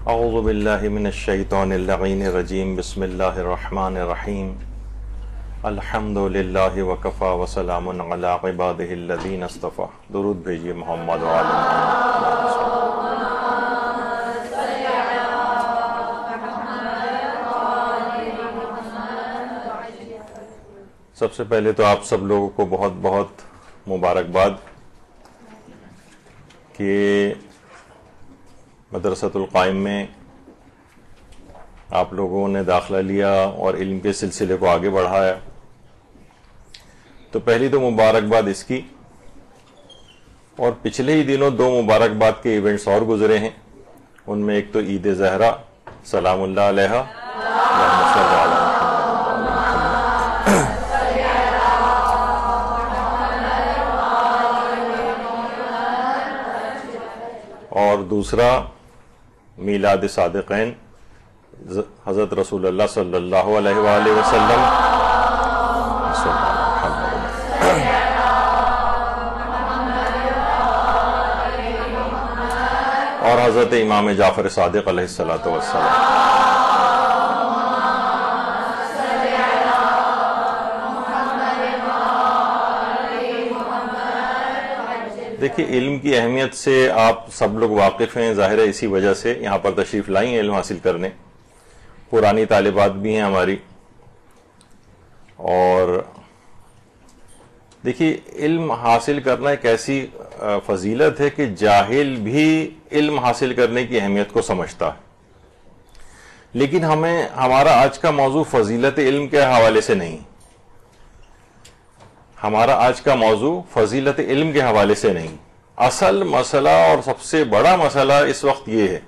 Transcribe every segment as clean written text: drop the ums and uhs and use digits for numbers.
اعوذ باللہ من الشیطان اللعین الرجیم بسم اللہ الرحمن الرحیم الحمد للہ وکفا وسلام علی عبادہ الذین اصطفیٰ. درود بھیجیے محمد وعلی محمد. سب سے پہلے تو آپ سب لوگوں کو بہت بہت مبارکباد کہ مدرسۃ القائم میں آپ لوگوں نے داخلہ لیا اور علم کے سلسلے کو آگے بڑھایا. تو پہلی تو مبارکباد اس کی، اور پچھلے ہی دنوں دو مبارکباد کے ایونٹس اور گزرے ہیں. ان میں ایک تو عید زہرا سلام اللہ علیہا، اور دوسرا میلاد صادقین حضرت رسول اللہ صلی اللہ علیہ وآلہ وسلم. اور حضرت امام جعفر صادق علیہ الصلوۃ والسلام. دیکھیے، علم کی اہمیت سے آپ سب لوگ واقف ہیں، ظاہر ہے اسی وجہ سے یہاں پر تشریف لائیں علم حاصل کرنے. پرانی طالبات بھی ہیں ہماری. اور دیکھیے، علم حاصل کرنا ایک ایسی فضیلت ہے کہ جاہل بھی علم حاصل کرنے کی اہمیت کو سمجھتا ہے. لیکن ہمارا آج کا موضوع فضیلت علم کے حوالے سے نہیں، ہمارا آج کا موضوع فضیلت علم کے حوالے سے نہیں. اصل مسئلہ اور سب سے بڑا مسئلہ اس وقت یہ ہے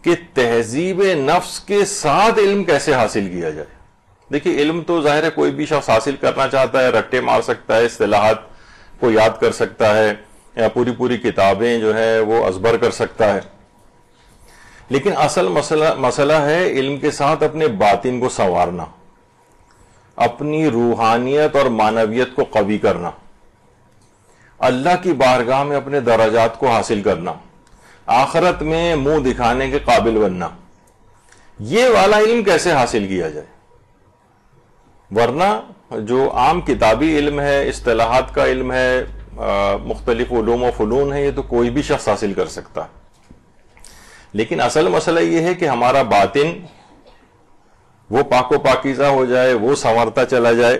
کہ تہذیب نفس کے ساتھ علم کیسے حاصل کیا جائے. دیکھیے، علم تو ظاہر ہے کوئی بھی شخص حاصل کرنا چاہتا ہے، رٹے مار سکتا ہے، اصطلاحات کو یاد کر سکتا ہے، یا پوری کتابیں جو ہے وہ ازبر کر سکتا ہے. لیکن اصل مسئلہ ہے علم کے ساتھ اپنے باطن کو سنوارنا، اپنی روحانیت اور معنویت کو قوی کرنا، اللہ کی بارگاہ میں اپنے درجات کو حاصل کرنا، آخرت میں منہ دکھانے کے قابل بننا. یہ والا علم کیسے حاصل کیا جائے؟ ورنہ جو عام کتابی علم ہے، اصطلاحات کا علم ہے، مختلف علوم و فنون ہے، یہ تو کوئی بھی شخص حاصل کر سکتا ہے. لیکن اصل مسئلہ یہ ہے کہ ہمارا باطن وہ پاک و پاکیزہ ہو جائے، وہ سنورتا چلا جائے.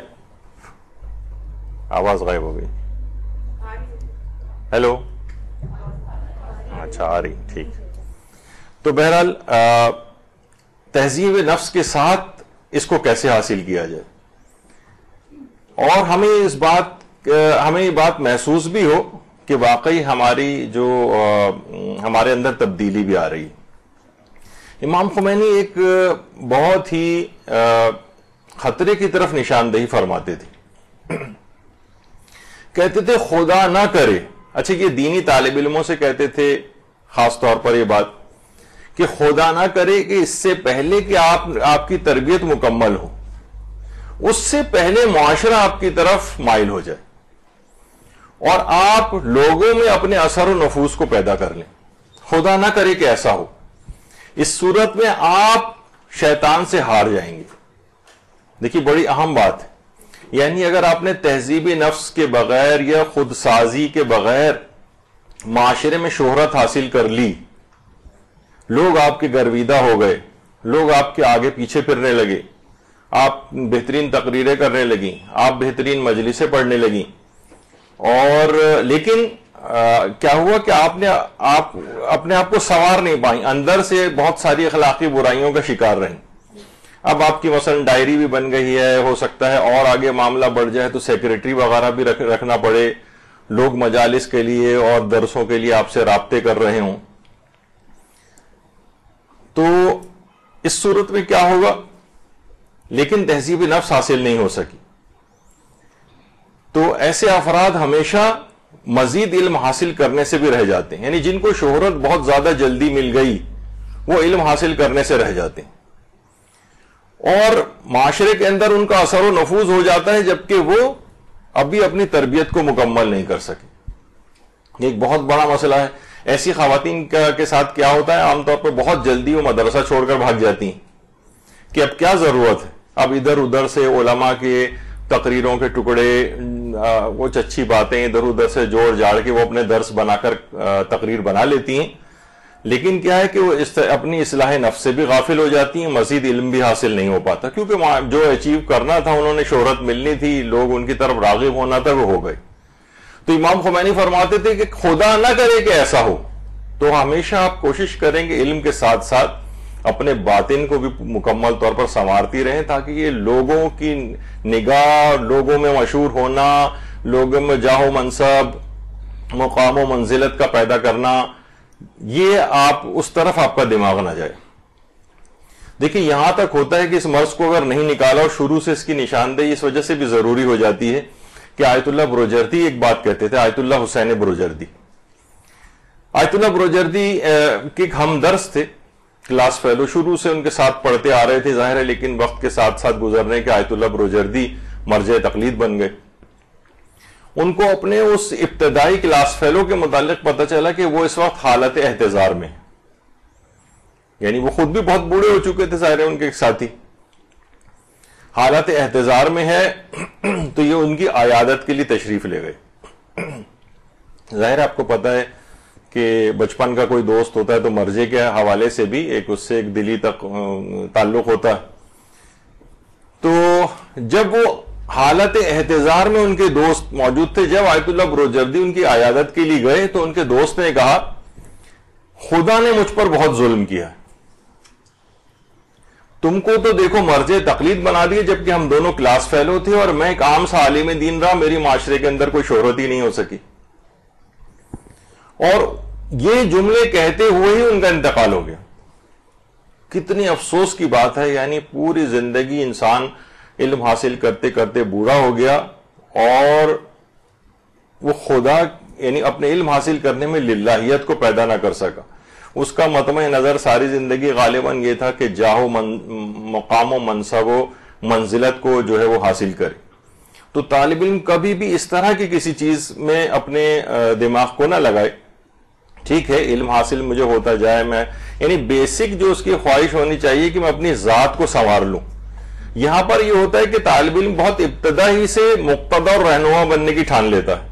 آواز غائب ہو گئی. ہیلو، اچھا آ رہی، ٹھیک. تو بہرحال تہذیب نفس کے ساتھ اس کو کیسے حاصل کیا جائے، اور ہمیں یہ بات محسوس بھی ہو کہ واقعی ہمارے اندر تبدیلی بھی آ رہی. امام خمینی ایک بہت ہی خطرے کی طرف نشاندہی فرماتے تھے. کہتے تھے خدا نہ کرے، اچھا یہ دینی طالب علموں سے کہتے تھے خاص طور پر یہ بات، کہ خدا نہ کرے کہ اس سے پہلے کہ آپ کی تربیت مکمل ہو، اس سے پہلے معاشرہ آپ کی طرف مائل ہو جائے اور آپ لوگوں میں اپنے اثر و نفوذ کو پیدا کر لیں. خدا نہ کرے کہ ایسا ہو. اس صورت میں آپ شیطان سے ہار جائیں گے. دیکھیے، بڑی اہم بات ہے. یعنی اگر آپ نے تہذیب نفس کے بغیر یا خود سازی کے بغیر معاشرے میں شہرت حاصل کر لی، لوگ آپ کے گرویدہ ہو گئے، لوگ آپ کے آگے پیچھے پھرنے لگے، آپ بہترین تقریریں کرنے لگیں، آپ بہترین مجلسیں پڑھنے لگیں، اور لیکن کیا ہوا کہ آپ نے اپنے آپ کو سنوار نہیں پائیں، اندر سے بہت ساری اخلاقی برائیوں کا شکار رہیں. اب آپ کی مثلا ڈائری بھی بن گئی ہے، ہو سکتا ہے اور آگے معاملہ بڑھ جائے تو سیکریٹری وغیرہ بھی رکھنا پڑے، لوگ مجالس کے لیے اور درسوں کے لیے آپ سے رابطے کر رہے ہوں. تو اس صورت میں کیا ہوگا؟ لیکن تہذیب نفس حاصل نہیں ہو سکی. تو ایسے افراد ہمیشہ مزید علم حاصل کرنے سے بھی رہ جاتے ہیں. یعنی جن کو شہرت بہت زیادہ جلدی مل گئی، وہ علم حاصل کرنے سے رہ جاتے ہیں، اور معاشرے کے اندر ان کا اثر و نفوذ ہو جاتا ہے، جبکہ وہ ابھی اپنی تربیت کو مکمل نہیں کر سکے. ایک بہت بڑا مسئلہ ہے. ایسی خواتین کے ساتھ کیا ہوتا ہے عام طور پر بہت جلدی وہ مدرسہ چھوڑ کر بھاگ جاتی ہیں کہ اب کیا ضرورت ہے، اب ادھر ادھر سے علماء کے تقریروں کے ٹکڑے، وہ اچھی باتیں ادھر ادھر سے جوڑ جاڑ کے وہ اپنے درس بنا کر تقریر بنا لیتی ہیں، لیکن کیا ہے کہ وہ اپنی اصلاح نفس سے بھی غافل ہو جاتی ہیں، مزید علم بھی حاصل نہیں ہو پاتا، کیونکہ جو اچیو کرنا تھا، انہوں نے شہرت ملنی تھی، لوگ ان کی طرف راغب ہونا تھا، وہ ہو گئے۔ تو امام خمینی فرماتے تھے کہ خدا نہ کرے کہ ایسا ہو، تو ہمیشہ آپ کوشش کریں کہ علم کے ساتھ ساتھ اپنے باطن کو بھی مکمل طور پر سنوارتی رہیں، تاکہ یہ لوگوں کی نگاہ، لوگوں میں مشہور ہونا، لوگوں میں جاہ و منصب، مقام و منزلت کا پیدا کرنا، یہ اس طرف آپ کا دماغ نہ جائے۔ دیکھیں یہاں تک ہوتا ہے کہ اس مرض کو اگر نہیں نکالا اور شروع سے اس کی نشاندہی اس وجہ سے بھی ضروری ہو جاتی ہے کہ آیت اللہ بروجردی ایک بات کہتے تھے، آیت اللہ حسین بروجردی، آیت اللہ بروجردی کے ہمدرس تھے، کلاس فیلو، شروع سے ان کے ساتھ پڑھتے آ رہے تھے ظاہر ہے، لیکن وقت کے ساتھ ساتھ گزرنے کے آیت اللہ بروجردی مرجع تقلید بن گئے۔ ان کو اپنے اس ابتدائی کلاس فیلو کے متعلق پتہ چلا کہ وہ اس وقت حالت احتضار میں، یعنی وہ خود بھی بہت بوڑھے ہو چکے تھے ظاہر ہے، ان کے ساتھی حالت احتضار میں ہے، تو یہ ان کی عیادت کے لیے تشریف لے گئے۔ ظاہر آپ کو پتہ ہے کہ بچپن کا کوئی دوست ہوتا ہے تو مرجع کے حوالے سے بھی اس سے ایک دلی تعلق ہوتا ہے۔ تو جب وہ حالت احتضار میں ان کے دوست موجود تھے، جب آیت اللہ بروجردی ان کی عیادت کے لیے گئے تو ان کے دوست نے کہا خدا نے مجھ پر بہت ظلم کیا، تم کو تو دیکھو مرجع تقلید بنا دیے، جبکہ ہم دونوں کلاس فیلو تھے اور میں ایک عام سا عالم دین رہا، میری معاشرے کے اندر کوئی شہرت ہی نہیں ہو سکی۔ اور یہ جملے کہتے ہوئے ہی ان کا انتقال ہو گیا۔ کتنی افسوس کی بات ہے، یعنی پوری زندگی انسان علم حاصل کرتے کرتے بوڑھا ہو گیا اور وہ خدا یعنی اپنے علم حاصل کرنے میں للہیت کو پیدا نہ کر سکا۔ اس کا مطمع نظر ساری زندگی غالباً یہ تھا کہ جاہ و مقام و منصب و منزلت کو جو ہے وہ حاصل کرے۔ تو طالب علم کبھی بھی اس طرح کی کسی چیز میں اپنے دماغ کو نہ لگائے، ٹھیک ہے علم حاصل مجھے ہوتا جائے، میں یعنی بیسک جو اس کی خواہش ہونی چاہیے کہ میں اپنی ذات کو سنوار لوں۔ یہاں پر یہ ہوتا ہے کہ طالب علم بہت ابتدا ہی سے مقتدی اور رہنما بننے کی ٹھان لیتا ہے،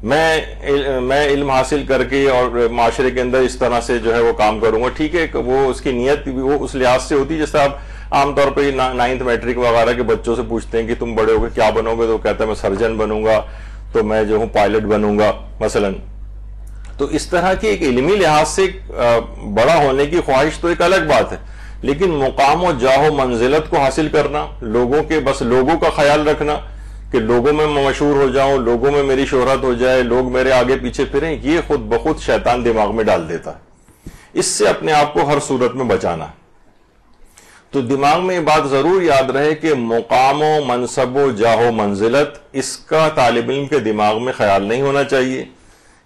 میں علم حاصل کر کے اور معاشرے کے اندر اس طرح سے جو ہے وہ کام کروں گا، ٹھیک ہے وہ اس کی نیت وہ اس لحاظ سے ہوتی ہے، جیسے آپ عام طور پہ 9th میٹرک وغیرہ کے بچوں سے پوچھتے ہیں کہ تم بڑے ہو گے کیا بنو گے، تو کہتا ہے میں سرجن بنوں گا، تو میں جو ہوں پائلٹ بنوں گا مثلاً۔ تو اس طرح کی ایک علمی لحاظ سے بڑا ہونے کی خواہش تو ایک الگ بات ہے، لیکن مقام و جاہ و منزلت کو حاصل کرنا، لوگوں کے بس لوگوں کا خیال رکھنا کہ لوگوں میں مشہور ہو جاؤں، لوگوں میں میری شہرت ہو جائے، لوگ میرے آگے پیچھے پھریں، یہ خود بخود شیطان دماغ میں ڈال دیتا ہے۔ اس سے اپنے آپ کو ہر صورت میں بچانا ہے۔ تو دماغ میں یہ بات ضرور یاد رہے کہ مقام و منصب و جاہ و منزلت اس کا طالب علم کے دماغ میں خیال نہیں ہونا چاہیے۔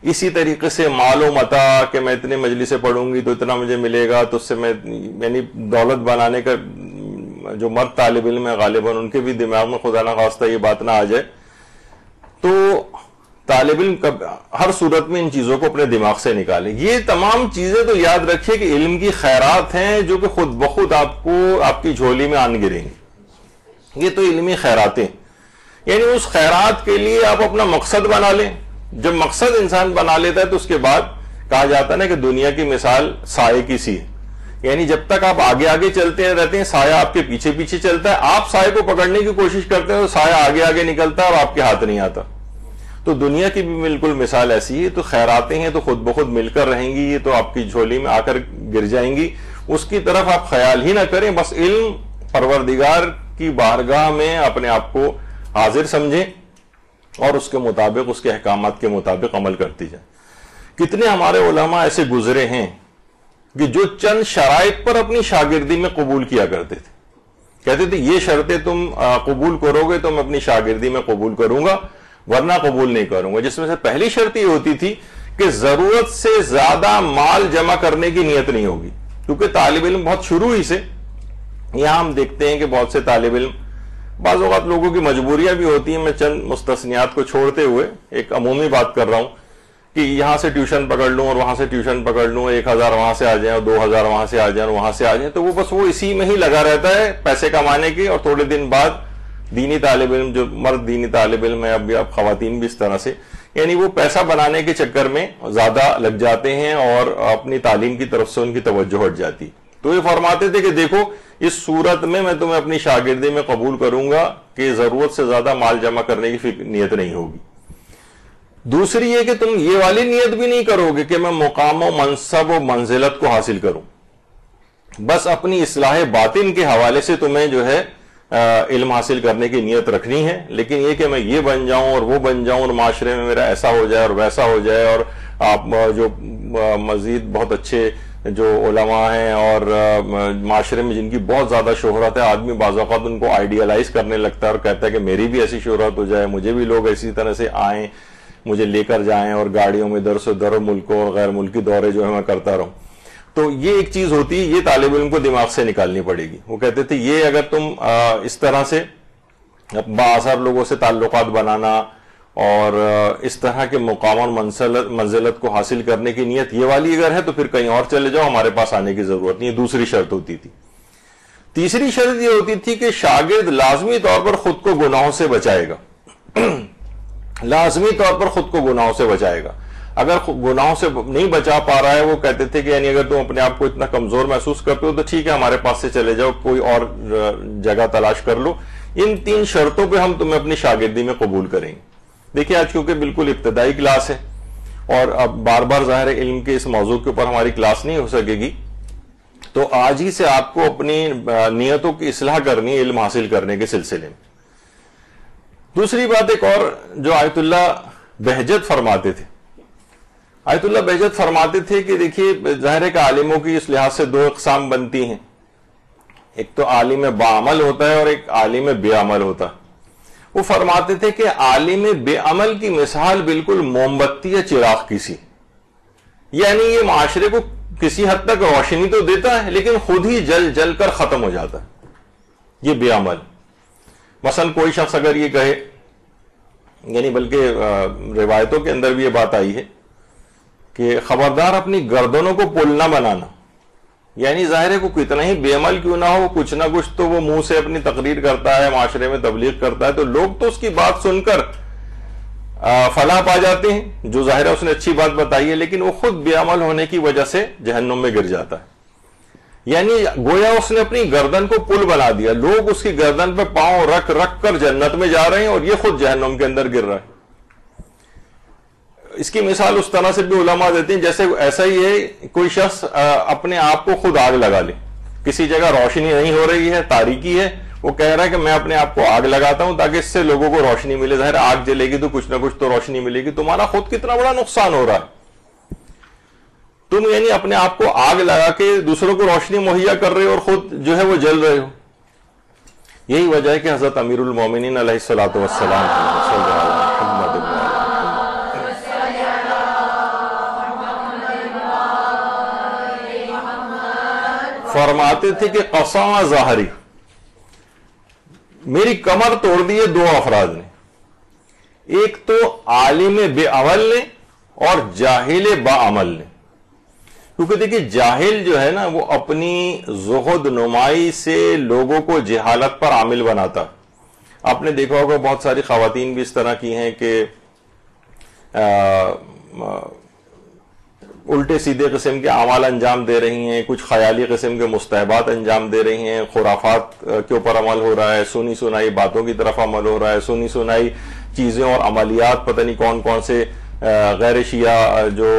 اسی طریقے سے مال و متاع کہ میں اتنے مجلسیں پڑھوں گی تو اتنا مجھے ملے گا، تو اس سے میں یعنی دولت بنانے کا جو مرد طالب علم ہے غالباً ان کے بھی دماغ میں خدا نہ خواستہ یہ بات نہ آ جائے، تو طالب علم ہر صورت میں ان چیزوں کو اپنے دماغ سے نکالے۔ یہ تمام چیزیں تو یاد رکھیے کہ علم کی خیرات ہیں جو کہ خود بخود آپ کی جھولی میں آن گریں گی، یہ تو علمی خیراتیں، یعنی اس خیرات کے لیے آپ اپنا مقصد بنا لیں۔ جب مقصد انسان بنا لیتا ہے تو اس کے بعد کہا جاتا ہے نا کہ دنیا کی مثال سائے کی سی ہے، یعنی جب تک آپ آگے آگے چلتے رہتے ہیں سایہ آپ کے پیچھے پیچھے چلتا ہے، آپ سائے کو پکڑنے کی کوشش کرتے ہیں تو سایہ آگے آگے نکلتا ہے اور آپ کے ہاتھ نہیں آتا۔ تو دنیا کی بھی بالکل مثال ایسی ہے، تو خیراتیں ہیں تو خود بخود مل کر رہیں گی، یہ تو آپ کی جھولی میں آ کر گر جائیں گی، اس کی طرف آپ خیال ہی نہ کریں، بس علم پروردگار کی بارگاہ میں اپنے آپ کو حاضر سمجھیں اور اس کے مطابق اس کے احکامات کے مطابق عمل کرتی جائیں۔ کتنے ہمارے علماء ایسے گزرے ہیں کہ جو چند شرائط پر اپنی شاگردی میں قبول کیا کرتے تھے، کہتے تھے یہ شرطیں تم قبول کرو گے تو میں اپنی شاگردی میں قبول کروں گا، ورنہ قبول نہیں کروں گا۔ جس میں سے پہلی شرط یہ ہوتی تھی کہ ضرورت سے زیادہ مال جمع کرنے کی نیت نہیں ہوگی، کیونکہ طالب علم بہت شروع ہی سے، یہاں ہم دیکھتے ہیں کہ بہت سے طالب علم، بعض اوقات لوگوں کی مجبوریاں بھی ہوتی ہیں، میں چند مستثنیات کو چھوڑتے ہوئے ایک عمومی بات کر رہا ہوں کہ یہاں سے ٹیوشن پکڑ لوں اور وہاں سے ٹیوشن پکڑ لوں, 1000 وہاں سے آ جائیں اور 2000 وہاں سے آ جائیں اور وہاں سے آ جائیں, تو وہ بس وہ اسی میں ہی لگا رہتا ہے پیسے کمانے کی. اور تھوڑے دن بعد دینی طالب علم, جو مرد دینی طالب علم ہے, اب خواتین بھی اس طرح سے, یعنی وہ پیسہ بنانے کے چکر میں زیادہ لگ جاتے ہیں اور اپنی تعلیم کی طرف سے ان کی توجہ ہٹ جاتی. تو یہ فرماتے تھے کہ دیکھو اس صورت میں تمہیں اپنی شاگردی میں قبول کروں گا کہ ضرورت سے زیادہ مال جمع کرنے کی نیت نہیں ہوگی. دوسری یہ کہ تم یہ والی نیت بھی نہیں کرو گے کہ میں مقام و منصب و منزلت کو حاصل کروں, بس اپنی اصلاح باطن کے حوالے سے تمہیں جو ہے علم حاصل کرنے کی نیت رکھنی ہے. لیکن یہ کہ میں یہ بن جاؤں اور وہ بن جاؤں اور معاشرے میں میرا ایسا ہو جائے اور ویسا ہو جائے, اور آپ جو مزید بہت اچھے جو علماء ہیں اور معاشرے میں جن کی بہت زیادہ شہرت ہے, آدمی بعض اوقات ان کو آئیڈیالائز کرنے لگتا ہے اور کہتا ہے کہ میری بھی ایسی شہرت ہو جائے, مجھے بھی لوگ اسی طرح سے آئیں, مجھے لے کر جائیں اور گاڑیوں میں در سے در ملکوں اور غیر ملکی دورے جو ہے میں کرتا رہوں. تو یہ ایک چیز ہوتی ہے, یہ طالب علم کو دماغ سے نکالنی پڑے گی. وہ کہتے تھے یہ اگر تم اس طرح سے بااثر لوگوں سے تعلقات بنانا اور اس طرح کے مقام اور منزلت کو حاصل کرنے کی نیت یہ والی اگر ہے تو پھر کہیں اور چلے جاؤ, ہمارے پاس آنے کی ضرورت نہیں. دوسری شرط ہوتی تھی. تیسری شرط یہ ہوتی تھی کہ شاگرد لازمی طور پر خود کو گناہوں سے بچائے گا, لازمی طور پر خود کو گناہوں سے بچائے گا. اگر گناہوں سے نہیں بچا پا رہا ہے, وہ کہتے تھے کہ یعنی اگر تم اپنے آپ کو اتنا کمزور محسوس کرتے ہو تو ٹھیک ہے ہمارے پاس سے چلے جاؤ, کوئی اور جگہ تلاش کر لو. ان 3 شرطوں پہ ہم تمہیں اپنی شاگردی میں قبول کریں گے. دیکھیں آج کیونکہ بالکل ابتدائی کلاس ہے اور اب بار بار ظاہر علم کے اس موضوع کے اوپر ہماری کلاس نہیں ہو سکے گی, تو آج ہی سے آپ کو اپنی نیتوں کی اصلاح کرنی ہے علم حاصل کرنے کے سلسلے میں. دوسری بات ایک اور جو آیت اللہ بہجت فرماتے تھے, آیت اللہ بہجت فرماتے تھے کہ دیکھیے ظاہر ہے کہ عالموں کی اس لحاظ سے 2 اقسام بنتی ہیں, ایک تو عالم باعمل ہوتا ہے اور ایک عالم بے عمل ہوتا ہے. وہ فرماتے تھے کہ عالم بے عمل کی مثال بالکل موم بتی یا چراغ کی سی, یعنی یہ معاشرے کو کسی حد تک روشنی تو دیتا ہے لیکن خود ہی جل جل کر ختم ہو جاتا ہے. یہ بے عمل. مثلا کوئی شخص اگر یہ کہے, یعنی بلکہ روایتوں کے اندر بھی یہ بات آئی ہے کہ خبردار اپنی گردنوں کو پل نہ بنانا, یعنی ظاہر ہے کو کتنا ہی بے عمل کیوں نہ ہو, کچھ نہ کچھ تو وہ منہ سے اپنی تقریر کرتا ہے, معاشرے میں تبلیغ کرتا ہے, تو لوگ تو اس کی بات سن کر فلاح پا جاتے ہیں, جو ظاہر ہے اس نے اچھی بات بتائی ہے, لیکن وہ خود بے عمل ہونے کی وجہ سے جہنم میں گر جاتا ہے. یعنی گویا اس نے اپنی گردن کو پل بنا دیا, لوگ اس کی گردن پہ پاؤں رکھ رکھ کر جنت میں جا رہے ہیں اور یہ خود جہنم کے اندر گر رہا ہے. اس کی مثال اس طرح سے بھی علماء دیتے ہیں جیسے ایسا ہی ہے کوئی شخص اپنے آپ کو خود آگ لگا لے, کسی جگہ روشنی نہیں ہو رہی ہے, تاریکی ہے, وہ کہہ رہا ہے کہ میں اپنے آپ کو آگ لگاتا ہوں تاکہ اس سے لوگوں کو روشنی ملے. ظاہر آگ جلے گی تو کچھ نہ کچھ تو روشنی ملے گی. تمہارا خود کتنا بڑا نقصان ہو رہا ہے, تم یعنی اپنے آپ کو آگ لگا کے دوسروں کو روشنی مہیا کر رہے ہو اور خود جو ہے وہ جل رہے ہو. یہی وجہ ہے کہ حضرت امیر المومنین علیہ الصلوۃ والسلام فرماتے تھے کہ قسم ظاہری, میری کمر توڑ دی ہے 2 افراد نے, ایک تو عالم بے عمل نے اور جاہل با عمل نے. کیونکہ دیکھیے جاہل جو ہے نا وہ اپنی زہد نمائی سے لوگوں کو جہالت پر عامل بناتا. آپ نے دیکھا ہوگا بہت ساری خواتین بھی اس طرح کی ہیں کہ الٹے سیدھے قسم کے اعمال انجام دے رہی ہیں, کچھ خیالی قسم کے مستحبات انجام دے رہی ہیں, خرافات کے اوپر عمل ہو رہا ہے, سنی سنائی باتوں کی طرف عمل ہو رہا ہے, سنی سنائی چیزیں اور عملیات پتہ نہیں کون کون سے غیر شیعہ جو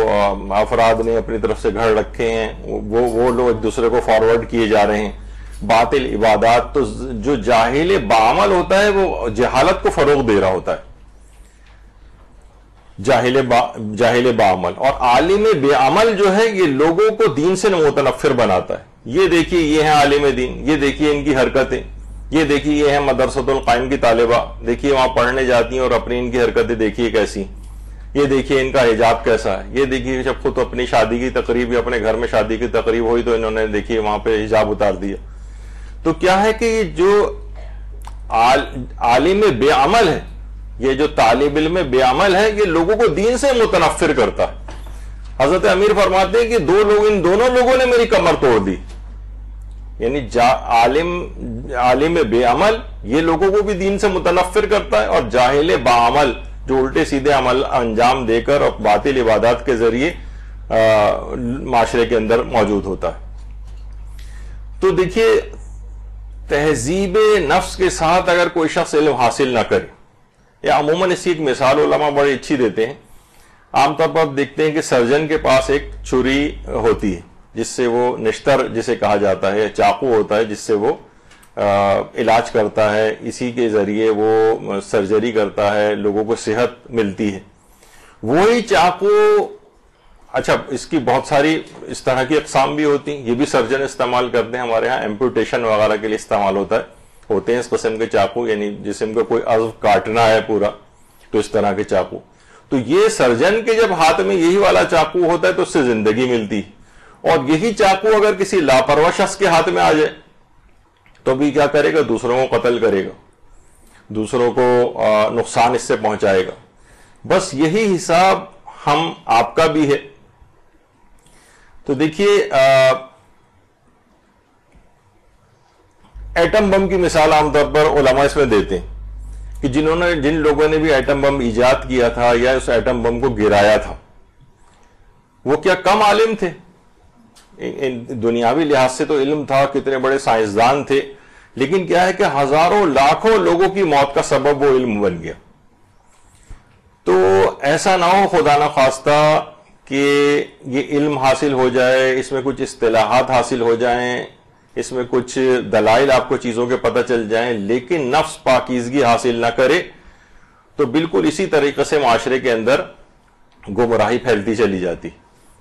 افراد نے اپنی طرف سے گھڑ رکھے ہیں وہ لوگ ایک دوسرے کو فارورڈ کیے جا رہے ہیں. باطل عبادات. تو جو جاہل باعمل ہوتا ہے وہ جہالت کو فروغ دے رہا ہوتا ہے, جاہل باعمل. اور عالم بے عمل جو ہے یہ لوگوں کو دین سے متنفر بناتا ہے. یہ دیکھیے یہ ہیں عالم دین, یہ دیکھیے ان کی حرکتیں, یہ دیکھیے یہ ہیں مدرسۃ القائم کی طالبہ, دیکھیے وہاں پڑھنے جاتی ہیں اور اپنی ان کی حرکتیں دیکھیے کیسی, یہ دیکھیے ان کا حجاب کیسا ہے, یہ دیکھیے جب خود اپنی شادی کی تقریب یا اپنے گھر میں شادی کی تقریب ہوئی تو انہوں نے دیکھیے وہاں پہ حجاب اتار دیا. تو کیا ہے کہ جو عالم بے عمل ہے یہ جو طالب علم بے عمل ہے یہ لوگوں کو دین سے متنفر کرتا ہے. حضرت امیر فرماتے ہیں کہ ان دونوں لوگوں نے میری کمر توڑ دی. یعنی عالم بے عمل یہ لوگوں کو بھی دین سے متنفر کرتا ہے، اور جاہل باعمل جو الٹے سیدھے عمل انجام دے کر اور باطل عبادات کے ذریعے معاشرے کے اندر موجود ہوتا ہے. تو دیکھیے، تہذیب نفس کے ساتھ اگر کوئی شخص علم حاصل نہ کرے، یا عموماً اس کی ایک مثال علماء بڑی اچھی دیتے ہیں. عام طور پر آپ دیکھتے ہیں کہ سرجن کے پاس ایک چھری ہوتی ہے جس سے وہ نشتر جسے کہا جاتا ہے، چاقو ہوتا ہے جس سے وہ علاج کرتا ہے، اسی کے ذریعے وہ سرجری کرتا ہے، لوگوں کو صحت ملتی ہے. وہی چاقو، اچھا اس کی بہت ساری اس طرح کی اقسام بھی ہوتی ہیں، یہ بھی سرجن استعمال کرتے ہیں. ہمارے ہاں ایمپوٹیشن وغیرہ کے لیے استعمال ہوتے ہیں اس قسم کے چاقو، یعنی جسم کا کوئی عضو کاٹنا ہے پورا تو اس طرح کے چاقو. تو یہ سرجن کے جب ہاتھ میں یہی والا چاقو ہوتا ہے تو اس سے زندگی ملتی ہے. اور یہی چاقو اگر کسی لاپرواہ شخص کے ہاتھ میں آ جائے تو بھی کیا کرے گا؟ دوسروں کو قتل کرے گا، دوسروں کو نقصان اس سے پہنچائے گا. بس یہی حساب ہم آپ کا بھی ہے. تو دیکھیے، ایٹم بم کی مثال عام طور پر علماء اس میں دیتے ہیں کہ جن لوگوں نے بھی ایٹم بم ایجاد کیا تھا یا اس ایٹم بم کو گرایا تھا، وہ کیا کم عالم تھے؟ دنیاوی لحاظ سے تو علم تھا، کتنے بڑے سائنسدان تھے، لیکن کیا ہے کہ ہزاروں لاکھوں لوگوں کی موت کا سبب وہ علم بن گیا. تو ایسا نہ ہو خدا نہ خواستہ کہ یہ علم حاصل ہو جائے، اس میں کچھ اصطلاحات حاصل ہو جائیں، اس میں کچھ دلائل آپ کو چیزوں کے پتہ چل جائیں، لیکن نفس پاکیزگی حاصل نہ کرے تو بالکل اسی طریقے سے معاشرے کے اندر گمراہی پھیلتی چلی جاتی.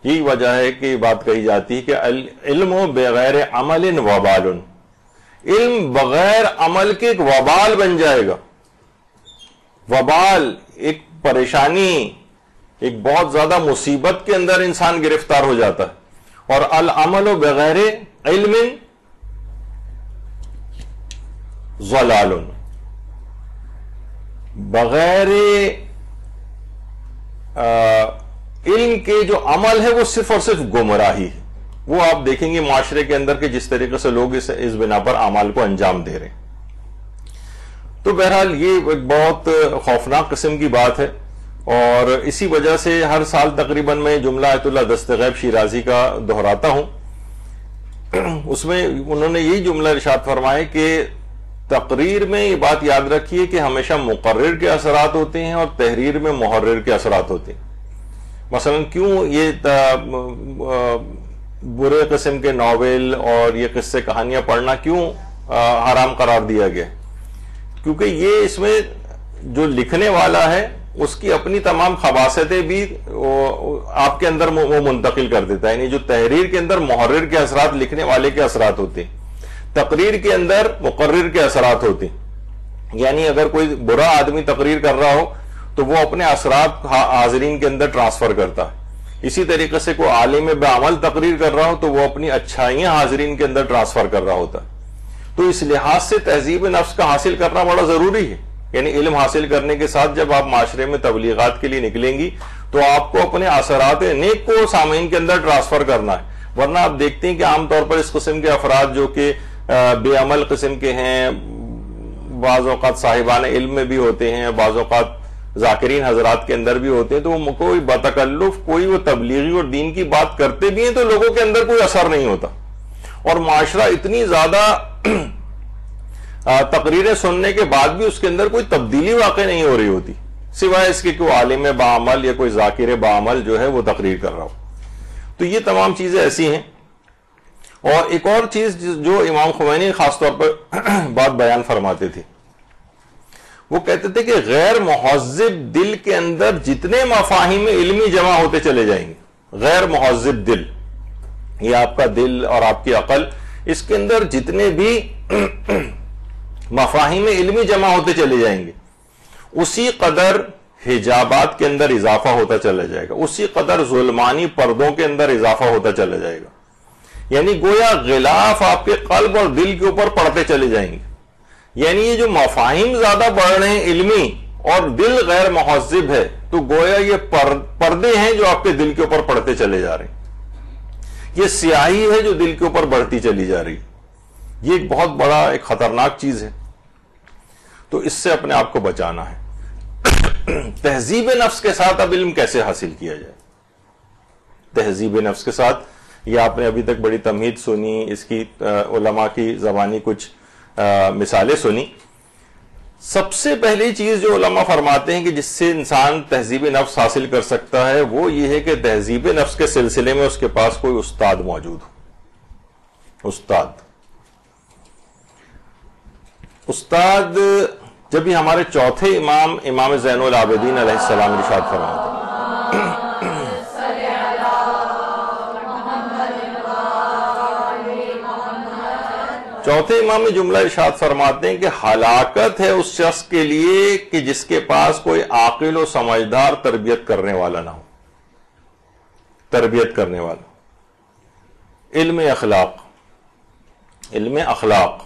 یہی وجہ ہے کہ بات کہی جاتی ہے کہ علم بغیر عمل وبال، علم بغیر عمل کے ایک وبال بن جائے گا. وبال ایک پریشانی، ایک بہت زیادہ مصیبت کے اندر انسان گرفتار ہو جاتا ہے. اور العمل بغیر علم ضلال، بغیر علم کے جو عمل ہے وہ صرف اور صرف گمراہی ہے. وہ آپ دیکھیں گے معاشرے کے اندر کہ جس طریقے سے لوگ اس بنا پر اعمال کو انجام دے رہے ہیں. تو بہرحال یہ ایک بہت خوفناک قسم کی بات ہے، اور اسی وجہ سے ہر سال تقریباً میں جملہ آیت اللہ دستغیب شیرازی کا دہراتا ہوں. اس میں انہوں نے یہی جملہ ارشاد فرمائے کہ تقریر میں یہ بات یاد رکھیے کہ ہمیشہ مقرر کے اثرات ہوتے ہیں اور تحریر میں محرر کے اثرات ہوتے ہیں. مثلا کیوں یہ برے قسم کے ناول اور یہ قصے کہانیاں پڑھنا کیوں حرام قرار دیا گیا؟ کیونکہ یہ اس میں جو لکھنے والا ہے اس کی اپنی تمام خباثتیں بھی آپ کے اندر وہ منتقل کر دیتا ہے. یعنی جو تحریر کے اندر محرر کے اثرات لکھنے والے کے اثرات ہوتے ہیں، تقریر کے اندر مقرر کے اثرات ہوتے ہیں. یعنی اگر کوئی برا آدمی تقریر کر رہا ہو تو وہ اپنے اثرات حاضرین کے اندر ٹرانسفر کرتا ہے. اسی طریقے سے کوئی عالم بعمل تقریر کر رہا ہو تو وہ اپنی اچھائیاں حاضرین کے اندر ٹرانسفر کر رہا ہوتا ہے. تو اس لحاظ سے تہذیب نفس کا حاصل کرنا بڑا ضروری ہے. یعنی علم حاصل کرنے کے ساتھ جب آپ معاشرے میں تبلیغات کے لیے نکلیں گی تو آپ کو اپنے اثرات نیک کو سامعین کے اندر ٹرانسفر کرنا ہے. ورنہ آپ دیکھتے ہیں کہ عام طور پر اس قسم کے افراد جو کہ بے عمل قسم کے ہیں، بعض اوقات صاحبان علم میں بھی ہوتے ہیں، بعض اوقات ذاکرین حضرات کے اندر بھی ہوتے ہیں، تو وہ کوئی بتکلف کوئی وہ تبلیغی اور دین کی بات کرتے بھی ہیں تو لوگوں کے اندر کوئی اثر نہیں ہوتا. اور معاشرہ اتنی زیادہ تقریریں سننے کے بعد بھی اس کے اندر کوئی تبدیلی واقع نہیں ہو رہی ہوتی، سوائے اس کے کوئی عالم بعمل یا کوئی ذاکر بعمل جو ہے وہ تقریر کر رہا ہو. تو یہ تمام چیزیں ایسی ہیں. اور ایک اور چیز جو امام خمینی خاص طور پر بات بیان فرماتے تھے، وہ کہتے تھے کہ غیر مہذب دل کے اندر جتنے مفاہیم علمی جمع ہوتے چلے جائیں گے، غیر مہذب دل، یہ آپ کا دل اور آپ کی عقل، اس کے اندر جتنے بھی مفاہیم علمی جمع ہوتے چلے جائیں گے، اسی قدر حجابات کے اندر اضافہ ہوتا چلا جائے گا، اسی قدر ظلمانی پردوں کے اندر اضافہ ہوتا چلا جائے گا. یعنی گویا غلاف آپ کے قلب اور دل کے اوپر پڑتے چلے جائیں گے. یعنی یہ جو مفاہیم زیادہ بڑھ رہے ہیں علمی، اور دل غیر مہذب ہے تو گویا یہ پردے ہیں جو آپ کے دل کے اوپر پڑتے چلے جا رہے ہیں، یہ سیاہی ہے جو دل کے اوپر بڑھتی چلی جا رہی، یہ ایک بہت بڑا ایک خطرناک چیز ہے، تو اس سے اپنے آپ کو بچانا ہے۔ تہذیب نفس کے ساتھ اب علم کیسے حاصل کیا جائے؟ تہذیب نفس کے ساتھ، یہ آپ نے ابھی تک بڑی تمہید سنی، اس کی علماء کی زبانی کچھ مثالیں سنی۔ سب سے پہلی چیز جو علماء فرماتے ہیں کہ جس سے انسان تہذیب نفس حاصل کر سکتا ہے وہ یہ ہے کہ تہذیب نفس کے سلسلے میں اس کے پاس کوئی استاد موجود ہو۔ استاد جب یہ ہمارے چوتھے امام زین العابدین علیہ السلام ارشاد فرماتے ہیں، چوتھے امام میں جملہ ارشاد فرماتے ہیں کہ ہلاکت ہے اس شخص کے لیے کہ جس کے پاس کوئی عاقل و سمجھدار تربیت کرنے والا نہ ہو۔ تربیت کرنے والا، علم اخلاق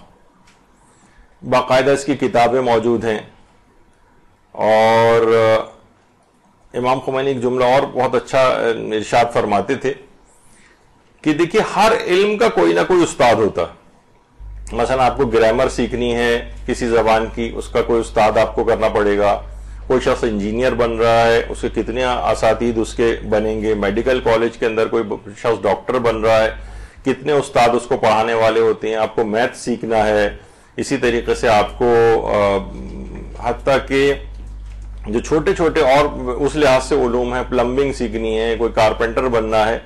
باقاعدہ اس کی کتابیں موجود ہیں، اور امام خمینی ایک جملہ اور بہت اچھا ارشاد فرماتے تھے کہ دیکھیے ہر علم کا کوئی نہ کوئی استاد ہوتا ہے۔ مثلا آپ کو گرامر سیکھنی ہے کسی زبان کی، اس کا کوئی استاد آپ کو کرنا پڑے گا۔ کوئی شخص انجینئر بن رہا ہے، اس کے کتنے اساتید اس کے بنیں گے۔ میڈیکل کالج کے اندر کوئی شخص ڈاکٹر بن رہا ہے، کتنے استاد اس کو پڑھانے والے ہوتے ہیں۔ آپ کو میتھ سیکھنا ہے، اسی طریقے سے آپ کو حتیٰ کہ جو چھوٹے چھوٹے اور اس لحاظ سے علوم ہیں، پلمبنگ سیکھنی ہے، کوئی کارپینٹر بننا ہے،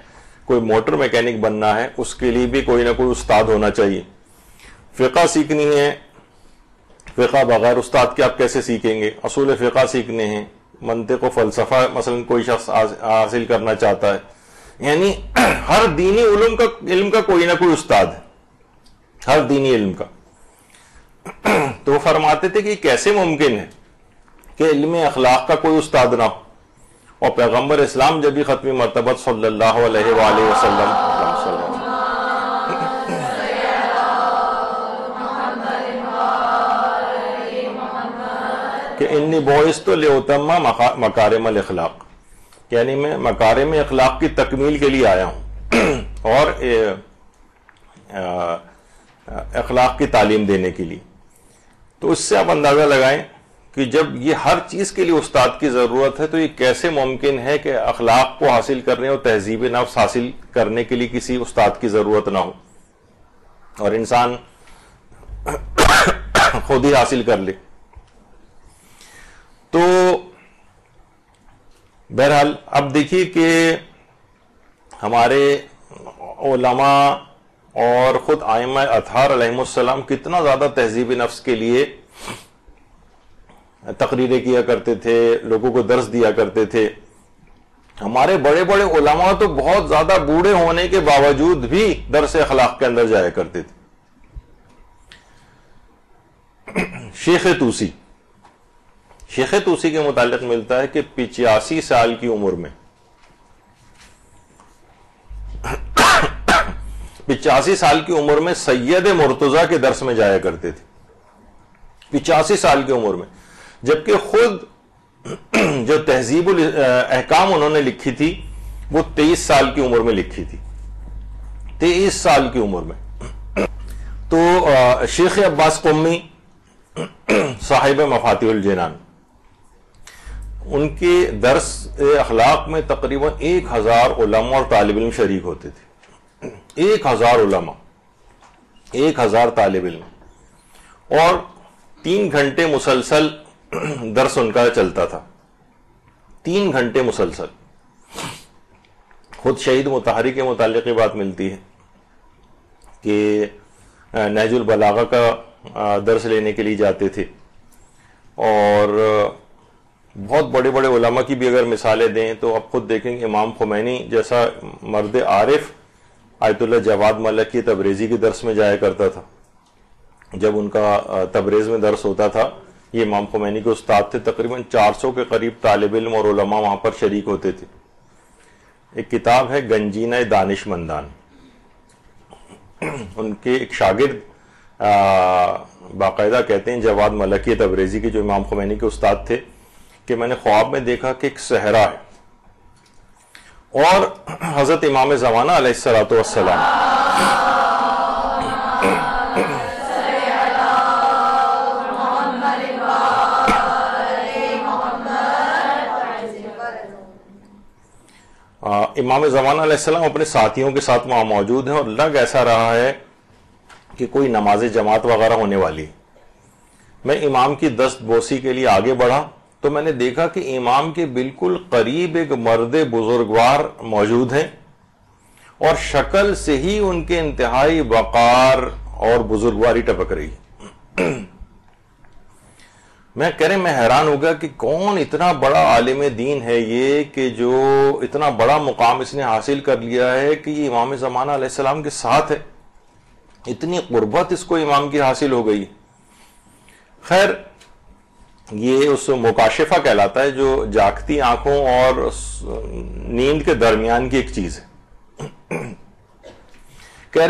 کوئی موٹر میکینک بننا ہے، اس کے لیے بھی کوئی نہ کوئی استاد ہونا چاہیے۔ فقہ سیکھنی ہے، فقہ بغیر استاد کے آپ کیسے سیکھیں گے؟ اصول فقہ سیکھنے ہیں، منطق و فلسفہ مثلا کوئی شخص حاصل کرنا چاہتا ہے، یعنی ہر دینی علم کا کوئی نہ کوئی استاد ہے، ہر دینی علم کا۔ تو وہ فرماتے تھے کہ یہ کیسے ممکن ہے کہ علم اخلاق کا کوئی استاد نہ ہو؟ اور پیغمبر اسلام جب بھی ختمی مرتبہ صلی اللہ علیہ وآلہ وسلم کہ انی بعثت لأتم مکارم الاخلاق، یعنی میں مکارم اخلاق کی تکمیل کے لیے آیا ہوں اور اخلاق کی تعلیم دینے کے لیے۔ تو اس سے آپ اندازہ لگائیں کہ جب یہ ہر چیز کے لیے استاد کی ضرورت ہے تو یہ کیسے ممکن ہے کہ اخلاق کو حاصل کرنے اور تہذیب نفس حاصل کرنے کے لیے کسی استاد کی ضرورت نہ ہو اور انسان خود ہی حاصل کر لے۔ تو بہرحال اب دیکھیے کہ ہمارے علماء اور خود ائمہ اطہار علیہم السلام کتنا زیادہ تہذیب نفس کے لیے تقریریں کیا کرتے تھے، لوگوں کو درس دیا کرتے تھے۔ ہمارے بڑے بڑے علماء تو بہت زیادہ بوڑھے ہونے کے باوجود بھی درس اخلاق کے اندر جایا کرتے تھے۔ شیخ توسی کے متعلق ملتا ہے کہ 85 سال کی عمر میں 85 سال کی عمر میں سید مرتضیٰ کے درس میں جایا کرتے تھے، 85 سال کی عمر میں، جبکہ خود جو تہذیب الاحکام انہوں نے لکھی تھی وہ 23 سال کی عمر میں لکھی تھی، 23 سال کی عمر میں۔ تو شیخ عباس قمی صاحب مفاتیح الجنان، ان کے درس اخلاق میں تقریباً 1000 علماء اور طالب علم شریک ہوتے تھے، 1000 علماء، 1000 طالب علم، اور 3 گھنٹے مسلسل درس ان کا چلتا تھا، 3 گھنٹے مسلسل۔ خود شہید مطہری کے متعلق یہ بات ملتی ہے کہ نہج البلاغہ کا درس لینے کے لیے جاتے تھے، اور بہت بڑے بڑے علماء کی بھی اگر مثالیں دیں تو آپ خود دیکھیں گے امام خمینی جیسا مرد عارف آیت اللہ جواد ملکی تبریزی کے درس میں جایا کرتا تھا۔ جب ان کا تبریز میں درس ہوتا تھا، یہ امام خمینی کے استاد تھے، تقریباً 400 کے قریب طالب علم اور علماء وہاں پر شریک ہوتے تھے۔ ایک کتاب ہے گنجینہ دانش مندان، ان کے ایک شاگرد باقاعدہ کہتے ہیں جواد ملکی تبریزی کے جو امام خمینی کے استاد تھے، کہ میں نے خواب میں دیکھا کہ ایک صحرا ہے اور حضرت امام زمانہ علیہ الصلوۃ والسلام امام زمانہ علیہ السلام اپنے ساتھیوں کے ساتھ وہاں موجود ہیں اور لگ ایسا رہا ہے کہ کوئی نماز جماعت وغیرہ ہونے والی. میں امام کی دست بوسی کے لیے آگے بڑھا تو میں نے دیکھا کہ امام کے بالکل قریب ایک مرد بزرگوار موجود ہیں اور شکل سے ہی ان کے انتہائی وقار اور بزرگواری ٹپک رہی. میں حیران ہو گیا کہ کون اتنا بڑا عالم دین ہے یہ کہ جو اتنا بڑا مقام اس نے حاصل کر لیا ہے کہ یہ امام زمانہ علیہ السلام کے ساتھ ہے, اتنی قربت اس کو امام کی حاصل ہو گئی. خیر, یہ اس مکاشفہ کہلاتا ہے جو جاگتی آنکھوں اور نیند کے درمیان کی ایک چیز ہے.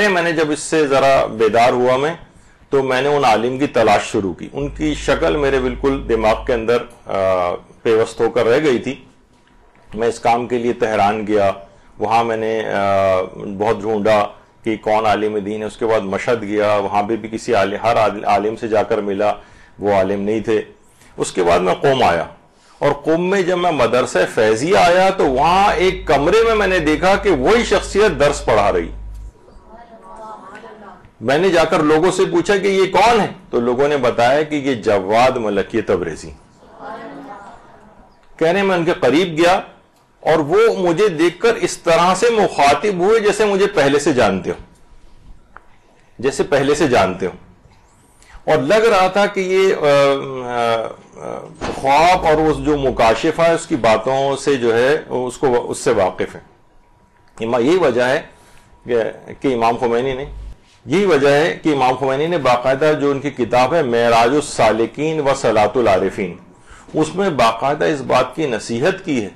میں نے جب اس سے ذرا بیدار ہوا میں تو میں نے ان عالم کی تلاش شروع کی. ان کی شکل میرے بالکل دماغ کے اندر پیوست ہو کر رہ گئی تھی. میں اس کام کے لیے تہران گیا, وہاں میں نے بہت ڈھونڈا کہ کون عالم دین ہے. اس کے بعد مشہد گیا, وہاں بھی کسی ہر عالم سے جا کر ملا, وہ عالم نہیں تھے. اس کے بعد میں قوم آیا اور قوم میں جب میں مدرسہ فیضیہ آیا تو وہاں ایک کمرے میں نے دیکھا کہ وہی شخصیت درس پڑھا رہی. میں نے جا کر لوگوں سے پوچھا کہ یہ کون ہے تو لوگوں نے بتایا کہ یہ جواد ملکی تبریزی. میں ان کے قریب گیا اور وہ مجھے دیکھ کر اس طرح سے مخاطب ہوئے جیسے مجھے پہلے سے جانتے ہو, اور لگ رہا تھا کہ یہ خواب اور اس جو مکاشفہ ہے اس کی باتوں سے جو ہے اس سے واقف ہے. یہی وجہ ہے کہ امام خمینی نے باقاعدہ جو ان کی کتاب ہے معراج السالکین و صلاۃ العارفین, اس میں باقاعدہ اس بات کی نصیحت کی ہے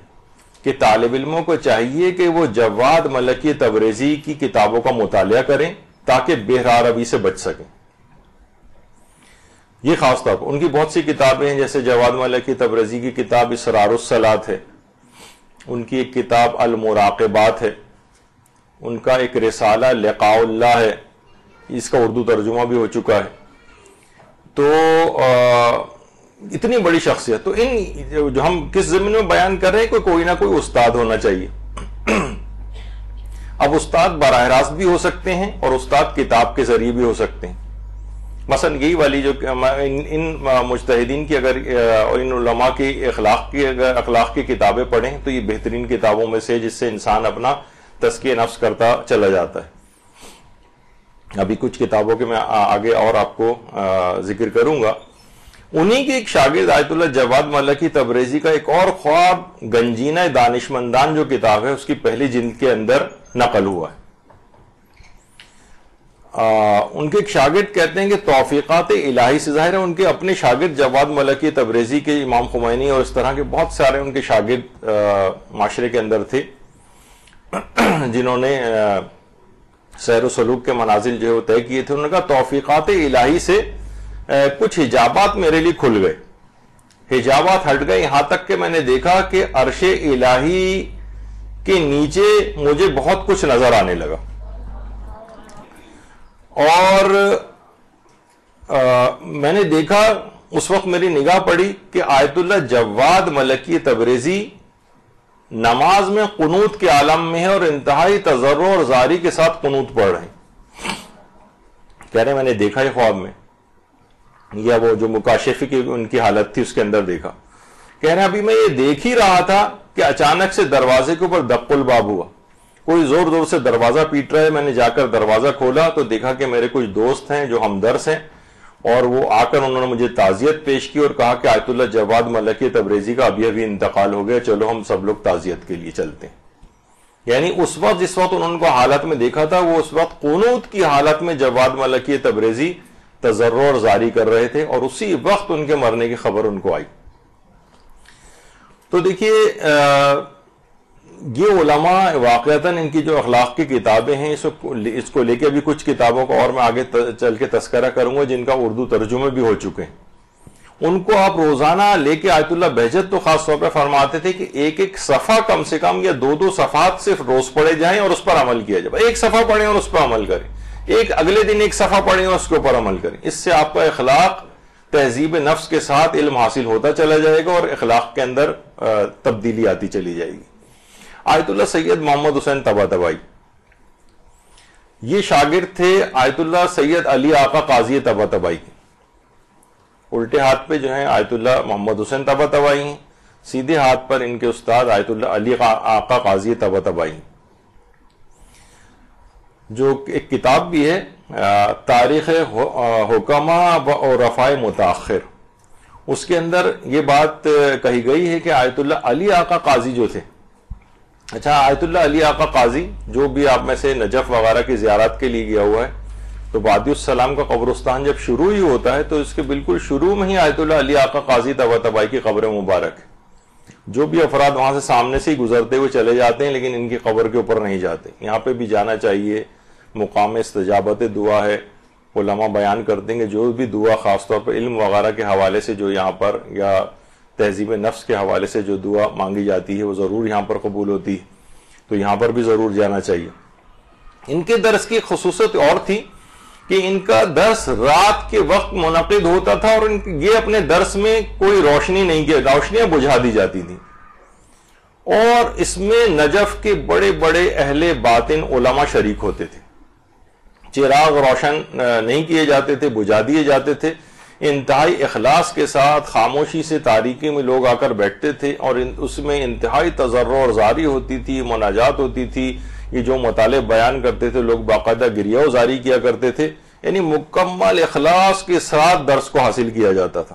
کہ طالب علموں کو چاہیے کہ وہ جواد ملکی تبریزی کی کتابوں کا مطالعہ کریں تاکہ بہرا روی سے بچ سکیں. یہ خاص طور پر ان کی بہت سی کتابیں ہیں, جیسے جواد ملکی تبریزی کی کتاب اسرار الصلاۃ ہے, ان کی ایک کتاب المراقبات ہے, ان کا ایک رسالہ لقاء اللہ ہے, اس کا اردو ترجمہ بھی ہو چکا ہے. تو اتنی بڑی شخصیت, تو ان جو ہم کس ضمن میں بیان کر رہے ہیں کوئی نہ کوئی استاد ہونا چاہیے. اب استاد براہ راست بھی ہو سکتے ہیں اور استاد کتاب کے ذریعے بھی ہو سکتے ہیں. مثلا یہی والی جو ان مجتہدین کی اگر اور ان علماء کی اخلاق کی کتابیں پڑھیں تو یہ بہترین کتابوں میں سے جس سے انسان اپنا تزکیہ نفس کرتا چلا جاتا ہے. ابھی کچھ کتابوں کے میں آگے اور آپ کو ذکر کروں گا. انہی کے ایک شاگرد آیت اللہ جواد ملکی تبریزی کا ایک اور خواب گنجینہ دانشمندان جو کتاب ہے اس کی پہلی جلد کے اندر نقل ہوا ہے. ان کے ایک شاگرد کہتے ہیں کہ توفیقات الہی سے ظاہر ہے ان کے اپنے شاگرد جواد ملکی تبریزی کے امام خمینی اور اس طرح کے بہت سارے ان کے شاگرد معاشرے کے اندر تھے جنہوں نے سیر و سلوک کے منازل جو ہے وہ طے کیے تھے. انہوں نے کہا توفیقات الہی سے کچھ حجابات میرے لیے کھل گئے, حجابات ہٹ گئے, یہاں تک کہ میں نے دیکھا کہ عرش الہی کے نیچے مجھے بہت کچھ نظر آنے لگا. اور میں نے دیکھا, اس وقت میری نگاہ پڑی کہ آیت اللہ جواد ملکی تبریزی نماز میں قنوت کے عالم میں ہے اور انتہائی تضرع اور زاری کے ساتھ قنوت پڑھ رہے ہیں. میں نے دیکھا یہ خواب میں, یا وہ جو مکاشفی کی ان کی حالت تھی اس کے اندر دیکھا. ابھی میں یہ دیکھ ہی رہا تھا کہ اچانک سے دروازے کے اوپر دق الباب ہوا, کوئی زور زور سے دروازہ پیٹ رہا ہے. میں نے جا کر دروازہ کھولا تو دیکھا کہ میرے کچھ دوست ہیں جو ہمدرس ہیں, اور وہ آ کر انہوں نے مجھے تعزیت پیش کی اور کہا کہ آیت اللہ جواد ملکی تبریزی کا ابھی انتقال ہو گیا, چلو ہم سب لوگ تعزیت کے لیے چلتے ہیں. یعنی اس وقت جس وقت انہوں نے کو حالت میں دیکھا تھا وہ اس وقت قنوت کی حالت میں جواد ملکی تبریزی تضرع اور زاری کر رہے تھے, اور اسی وقت ان کے مرنے کی خبر ان کو آئی. تو دیکھیے یہ علماء واقعتاً ان کی جو اخلاق کی کتابیں ہیں اس کو لے کے بھی کچھ کتابوں کو اور میں آگے چل کے تذکرہ کروں گا جن کا اردو ترجمے بھی ہو چکے ہیں. ان کو آپ روزانہ لے کے آیت اللہ بہجت تو خاص طور پہ فرماتے تھے کہ ایک ایک صفحہ کم سے کم یا دو دو صفحات صرف روز پڑھے جائیں اور اس پر عمل کیا جائے. ایک صفحہ پڑھیں اور اس پر عمل کریں, ایک اگلے دن ایک صفحہ پڑھیں اور اس کے اوپر عمل کریں. اس سے آپ کا اخلاق تہذیب نفس کے ساتھ علم حاصل ہوتا چلا جائے گا اور اخلاق کے اندر تبدیلی آتی چلی جائے گی. آیت اللہ سید محمد حسین طباطبائی یہ شاگرد تھے آیت اللہ سید علی آقا قاضی طباطبائی کے. الٹے ہاتھ پہ جو ہیں آیت اللہ محمد حسین طباطبائی ہیں, سیدھے ہاتھ پر ان کے استاد آیت اللہ علی آقا قاضی طباطبائی, جو ایک کتاب بھی ہے تاریخ حکما و رفاع متاخر. اس کے اندر یہ بات کہی گئی ہے کہ آیت اللہ علی آقا قاضی جو تھے, اچھا آیت اللہ علی آقا قاضی جو بھی آپ میں سے نجف وغیرہ کی زیارت کے لیے گیا ہوا ہے تو بادی السلام کا قبرستان جب شروع ہی ہوتا ہے تو اس کے بالکل شروع میں ہی آیت اللہ علی آقا قاضی طباطبائی کی قبر مبارک ہے. جو بھی افراد وہاں سے سامنے سے ہی گزرتے ہوئے چلے جاتے ہیں لیکن ان کی قبر کے اوپر نہیں جاتے. یہاں پہ بھی جانا چاہیے, مقام استجابت دعا ہے. علماء بیان کرتے ہیں کہ جو بھی دعا خاص طور پر علم وغیرہ کے حوالے سے جو یہاں پر یا تہذیب نفس کے حوالے سے جو دعا مانگی جاتی ہے وہ ضرور یہاں پر قبول ہوتی ہے, تو یہاں پر بھی ضرور جانا چاہیے. ان کے درس کی خصوصیت اور تھی کہ ان کا درس رات کے وقت منعقد ہوتا تھا اور یہ اپنے درس میں کوئی روشنی نہیں کی, روشنیاں بجھا دی جاتی تھیں, اور اس میں نجف کے بڑے بڑے اہل باطن علماء شریک ہوتے تھے. چراغ روشن نہیں کیے جاتے تھے, بجھا دیے جاتے تھے. انتہائی اخلاص کے ساتھ خاموشی سے تاریکی میں لوگ آ کر بیٹھتے تھے اور اس میں انتہائی تضرع اور زاری ہوتی تھی, مناجات ہوتی تھی. یہ جو مطالب بیان کرتے تھے لوگ باقاعدہ گریہ و زاری کیا کرتے تھے, یعنی مکمل اخلاص کے ساتھ درس کو حاصل کیا جاتا تھا.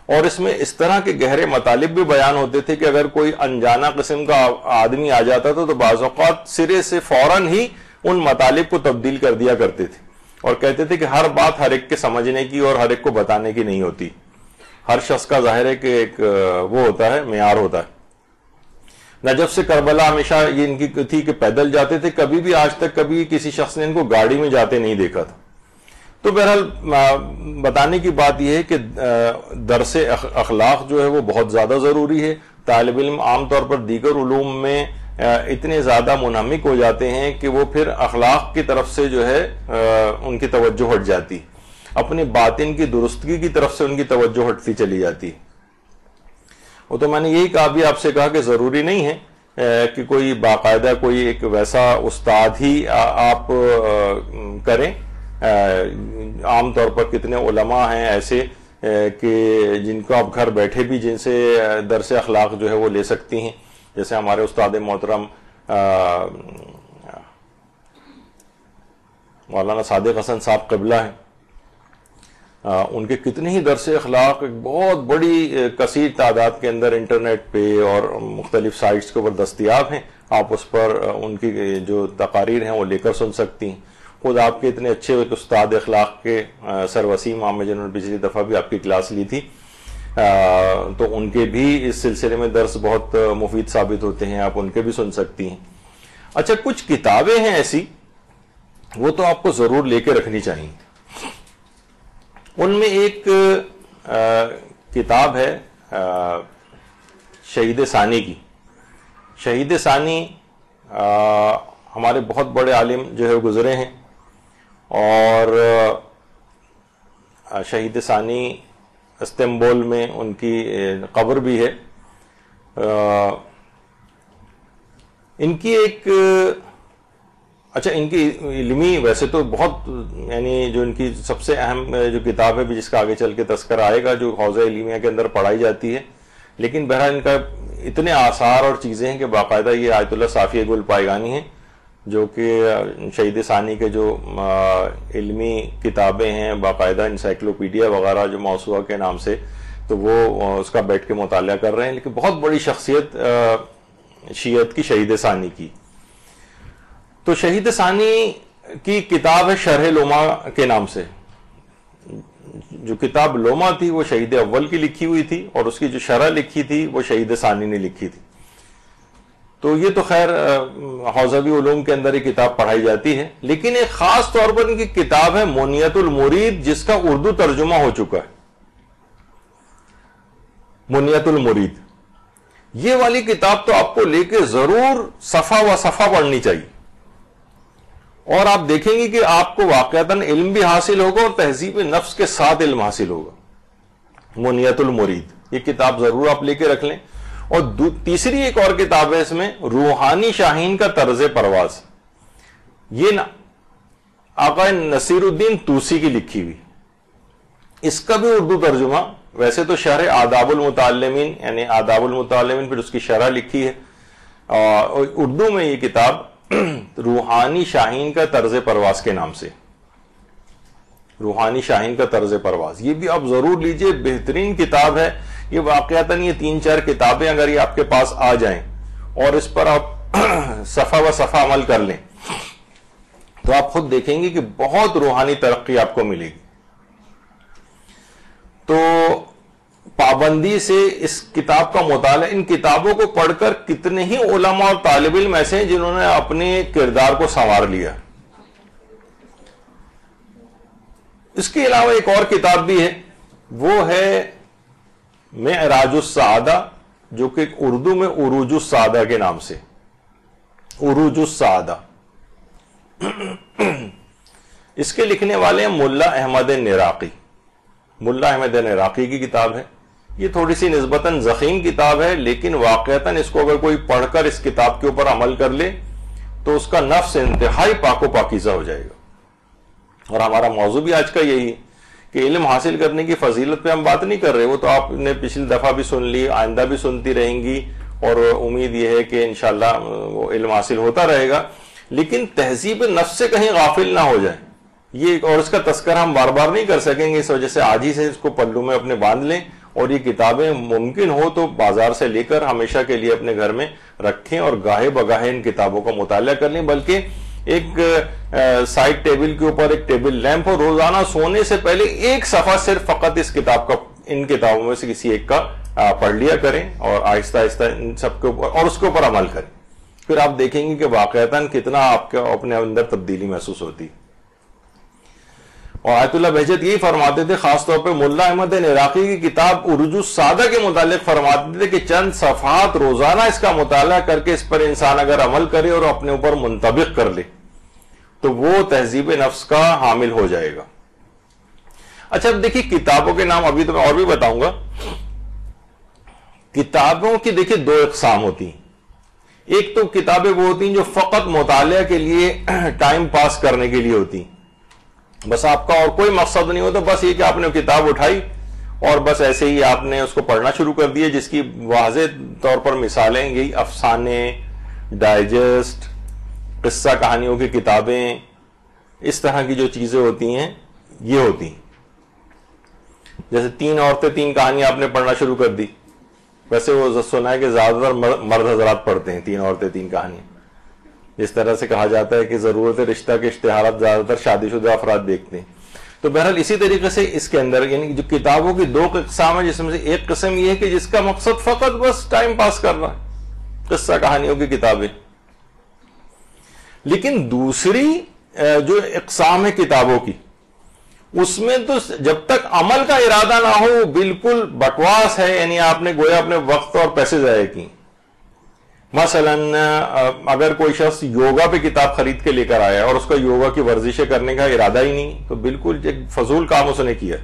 اور اس میں اس طرح کے گہرے مطالب بھی بیان ہوتے تھے کہ اگر کوئی انجانہ قسم کا آدمی آ جاتا تھا تو بعض اوقات سرے سے فوراً ہی ان مطالب کو تبدیل کر دیا کرتے تھے اور کہتے تھے کہ ہر بات ہر ایک کے سمجھنے کی اور ہر ایک کو بتانے کی نہیں ہوتی. ہر شخص کا ظاہر ہے کہ ایک وہ ہوتا ہے, معیار ہوتا ہے. نجف سے کربلا ہمیشہ یہ ان کی تھی کہ پیدل جاتے تھے, کبھی بھی آج تک کبھی کسی شخص نے ان کو گاڑی میں جاتے نہیں دیکھا تھا. تو بہرحال بتانے کی بات یہ ہے کہ درس اخلاق جو ہے وہ بہت زیادہ ضروری ہے. طالب علم عام طور پر دیگر علوم میں اتنے زیادہ منہمک ہو جاتے ہیں کہ وہ پھر اخلاق کی طرف سے جو ہے ان کی توجہ ہٹ جاتی, اپنی باطن کی درستگی کی طرف سے ان کی توجہ ہٹتی چلی جاتی. وہ تو میں نے یہی کہا بھی آپ سے کہا کہ ضروری نہیں ہے کہ کوئی باقاعدہ کوئی ایک ویسا استاد ہی آپ کریں. عام طور پر کتنے علماء ہیں ایسے کہ جن کو آپ گھر بیٹھے بھی جن سے درس اخلاق جو ہے وہ لے سکتی ہیں. جیسے ہمارے استاد محترم مولانا صادق حسن صاحب قبلہ ہیں, ان کے کتنے ہی درس اخلاق ایک بہت بڑی کثیر تعداد کے اندر انٹرنیٹ پہ اور مختلف سائٹس کے اوپر دستیاب ہیں. آپ اس پر ان کی جو تقاریر ہیں وہ لے کر سن سکتی ہیں. خود آپ کے اتنے اچھے استاد اخلاق کے سر وسیم احمد جنہوں نے پچھلی دفعہ بھی آپ کی کلاس لی تھی, تو ان کے بھی اس سلسلے میں درس بہت مفید ثابت ہوتے ہیں, آپ ان کے بھی سن سکتی ہیں. اچھا کچھ کتابیں ہیں ایسی وہ تو آپ کو ضرور لے کے رکھنی چاہیے. ان میں ایک کتاب ہے شہید ثانی کی. شہید ثانی ہمارے بہت بڑے عالم جو ہے گزرے ہیں, اور شہید ثانی استنبول میں ان کی قبر بھی ہے. ان کی ایک اچھا ان کی علمی ویسے تو بہت یعنی جو ان کی سب سے اہم جو کتاب ہے بھی جس کا آگے چل کے تذکرہ آئے گا جو حوزہ علمیہ کے اندر پڑھائی جاتی ہے, لیکن بہرحال ان کا اتنے آثار اور چیزیں ہیں کہ باقاعدہ یہ آیت اللہ صافی گل پائیگانی ہیں جو کہ شہید ثانی کے جو علمی کتابیں ہیں باقاعدہ انسائکلوپیڈیا وغیرہ جو موسوعہ کے نام سے, تو وہ اس کا بیٹھ کے مطالعہ کر رہے ہیں. لیکن بہت بڑی شخصیت شیعت کی شہید ثانی کی. تو شہید ثانی کی کتاب ہے شرح لوما کے نام سے. جو کتاب لوما تھی وہ شہید اول کی لکھی ہوئی تھی اور اس کی جو شرح لکھی تھی وہ شہید ثانی نے لکھی تھی. تو یہ تو خیر حوزوی علوم کے اندر یہ کتاب پڑھائی جاتی ہے, لیکن ایک خاص طور پر ان کی کتاب ہے منیت المرید جس کا اردو ترجمہ ہو چکا ہے. منیت المرید. یہ والی کتاب تو آپ کو لے کے ضرور صفحہ و صفحہ پڑھنی چاہیے, اور آپ دیکھیں گے کہ آپ کو واقعتاً علم بھی حاصل ہوگا اور تہذیب نفس کے ساتھ علم حاصل ہوگا. منیت المرید یہ کتاب ضرور آپ لے کے رکھ لیں. اور تیسری ایک اور کتاب ہے اس میں, روحانی شاہین کا طرز پرواز. یہ آقا نصیر الدین طوسی کی لکھی ہوئی, اس کا بھی اردو ترجمہ, ویسے تو شرح آداب المتعلمین یعنی آداب المتعلمین پھر اس کی شرح لکھی ہے, اور اردو میں یہ کتاب روحانی شاہین کا طرز پرواز کے نام سے, روحانی شاہین کا طرز پرواز. یہ بھی آپ ضرور لیجئے, بہترین کتاب ہے یہ. واقعتاً یہ 3-4 کتابیں اگر یہ آپ کے پاس آ جائیں اور اس پر آپ صفحہ و صفحہ عمل کر لیں تو آپ خود دیکھیں گے کہ بہت روحانی ترقی آپ کو ملے گی. تو پابندی سے اس کتاب کا مطالعہ, ان کتابوں کو پڑھ کر کتنے ہی علماء اور طالب علم ایسے ہیں جنہوں نے اپنے کردار کو سنوار لیا. اس کے علاوہ ایک اور کتاب بھی ہے, وہ ہے معراج السعادہ, جو کہ اردو میں عروج السعادہ کے نام سے, عروج السعادہ. اس کے لکھنے والے ہیں ملا احمد نراقی. ملا احمد نراقی کی کتاب ہے. یہ تھوڑی سی نسبتاً ضخیم کتاب ہے, لیکن واقعتاً اس کو اگر کوئی پڑھ کر اس کتاب کے اوپر عمل کر لے تو اس کا نفس انتہائی پاک و پاکیزہ ہو جائے گا. اور ہمارا موضوع بھی آج کا یہی ہے کہ علم حاصل کرنے کی فضیلت پہ ہم بات نہیں کر رہے, وہ تو آپ نے پچھلی دفعہ بھی سن لی, آئندہ بھی سنتی رہیں گی, اور امید یہ ہے کہ انشاءاللہ وہ علم حاصل ہوتا رہے گا. لیکن تہذیب نفس سے کہیں غافل نہ ہو جائیں, یہ اور اس کا تذکرہ ہم بار بار نہیں کر سکیں گے, اس وجہ سے آج ہی سے اس کو پلو میں اپنے باندھ لیں, اور یہ کتابیں ممکن ہو تو بازار سے لے کر ہمیشہ کے لیے اپنے گھر میں رکھیں, اور گاہے بگاہے ان کتابوں کا مطالعہ کر لیں. بلکہ ایک سائڈ ٹیبل کے اوپر ایک ٹیبل لیمپ, اور روزانہ سونے سے پہلے ایک صفحہ صرف فقط اس کتاب کا, ان کتابوں میں سے کسی ایک کا پڑھ لیا کریں, اور آہستہ آہستہ ان سب کے اوپر اور اس کے اوپر عمل کریں. پھر آپ دیکھیں گے کہ واقعتاً کتنا آپ کے اپنے اندر تبدیلی محسوس ہوتی. اور آیت اللہ بہجت یہی فرماتے تھے, خاص طور پہ ملا احمد نراقی کی کتاب عروج السعادہ کے متعلق فرماتے تھے کہ چند صفحات روزانہ اس کا مطالعہ کر کے اس پر انسان اگر عمل کرے اور اپنے اوپر منطبق کر لے تو وہ تہذیب نفس کا حامل ہو جائے گا. اچھا اب دیکھیے کتابوں کے نام ابھی تو میں اور بھی بتاؤں گا. کتابوں کی دیکھیے 2 اقسام ہوتی ہیں. ایک تو کتابیں وہ ہوتی ہیں جو فقط مطالعہ کے لیے, ٹائم پاس کرنے کے لیے ہوتی ہیں, بس آپ کا اور کوئی مقصد نہیں ہوتا, بس یہ کہ آپ نے کتاب اٹھائی اور بس ایسے ہی آپ نے اس کو پڑھنا شروع کر دیا, جس کی واضح طور پر مثالیں یہی افسانے, ڈائجسٹ, قصہ کہانیوں کی کتابیں, اس طرح کی جو چیزیں ہوتی ہیں یہ ہوتی ہیں. جیسے 3 عورتیں 3 کہانیاں آپ نے پڑھنا شروع کر دی. ویسے وہ سنا ہے کہ زیادہ تر مرد حضرات پڑھتے ہیں 3 عورتیں 3 کہانیاں. اس طرح سے کہا جاتا ہے کہ ضرورت رشتہ کے اشتہارات زیادہ تر شادی شدہ افراد دیکھتے ہیں. تو بہرحال اسی طریقے سے اس کے اندر یعنی جو کتابوں کی 2 اقسام ہیں, جس میں سے ایک قسم یہ ہے کہ جس کا مقصد فقط بس ٹائم پاس کرنا ہے, قصہ کہانیوں کی کتابیں. لیکن دوسری جو اقسام ہے کتابوں کی, اس میں تو جب تک عمل کا ارادہ نہ ہو وہ بالکل بکواس ہے, یعنی آپ نے گویا اپنے وقت اور پیسے ضائع کی. مثلا اگر کوئی شخص یوگا پہ کتاب خرید کے لے کر آیا اور اس کا یوگا کی ورزشیں کرنے کا ارادہ ہی نہیں, تو بالکل ایک فضول کام اس نے کیا.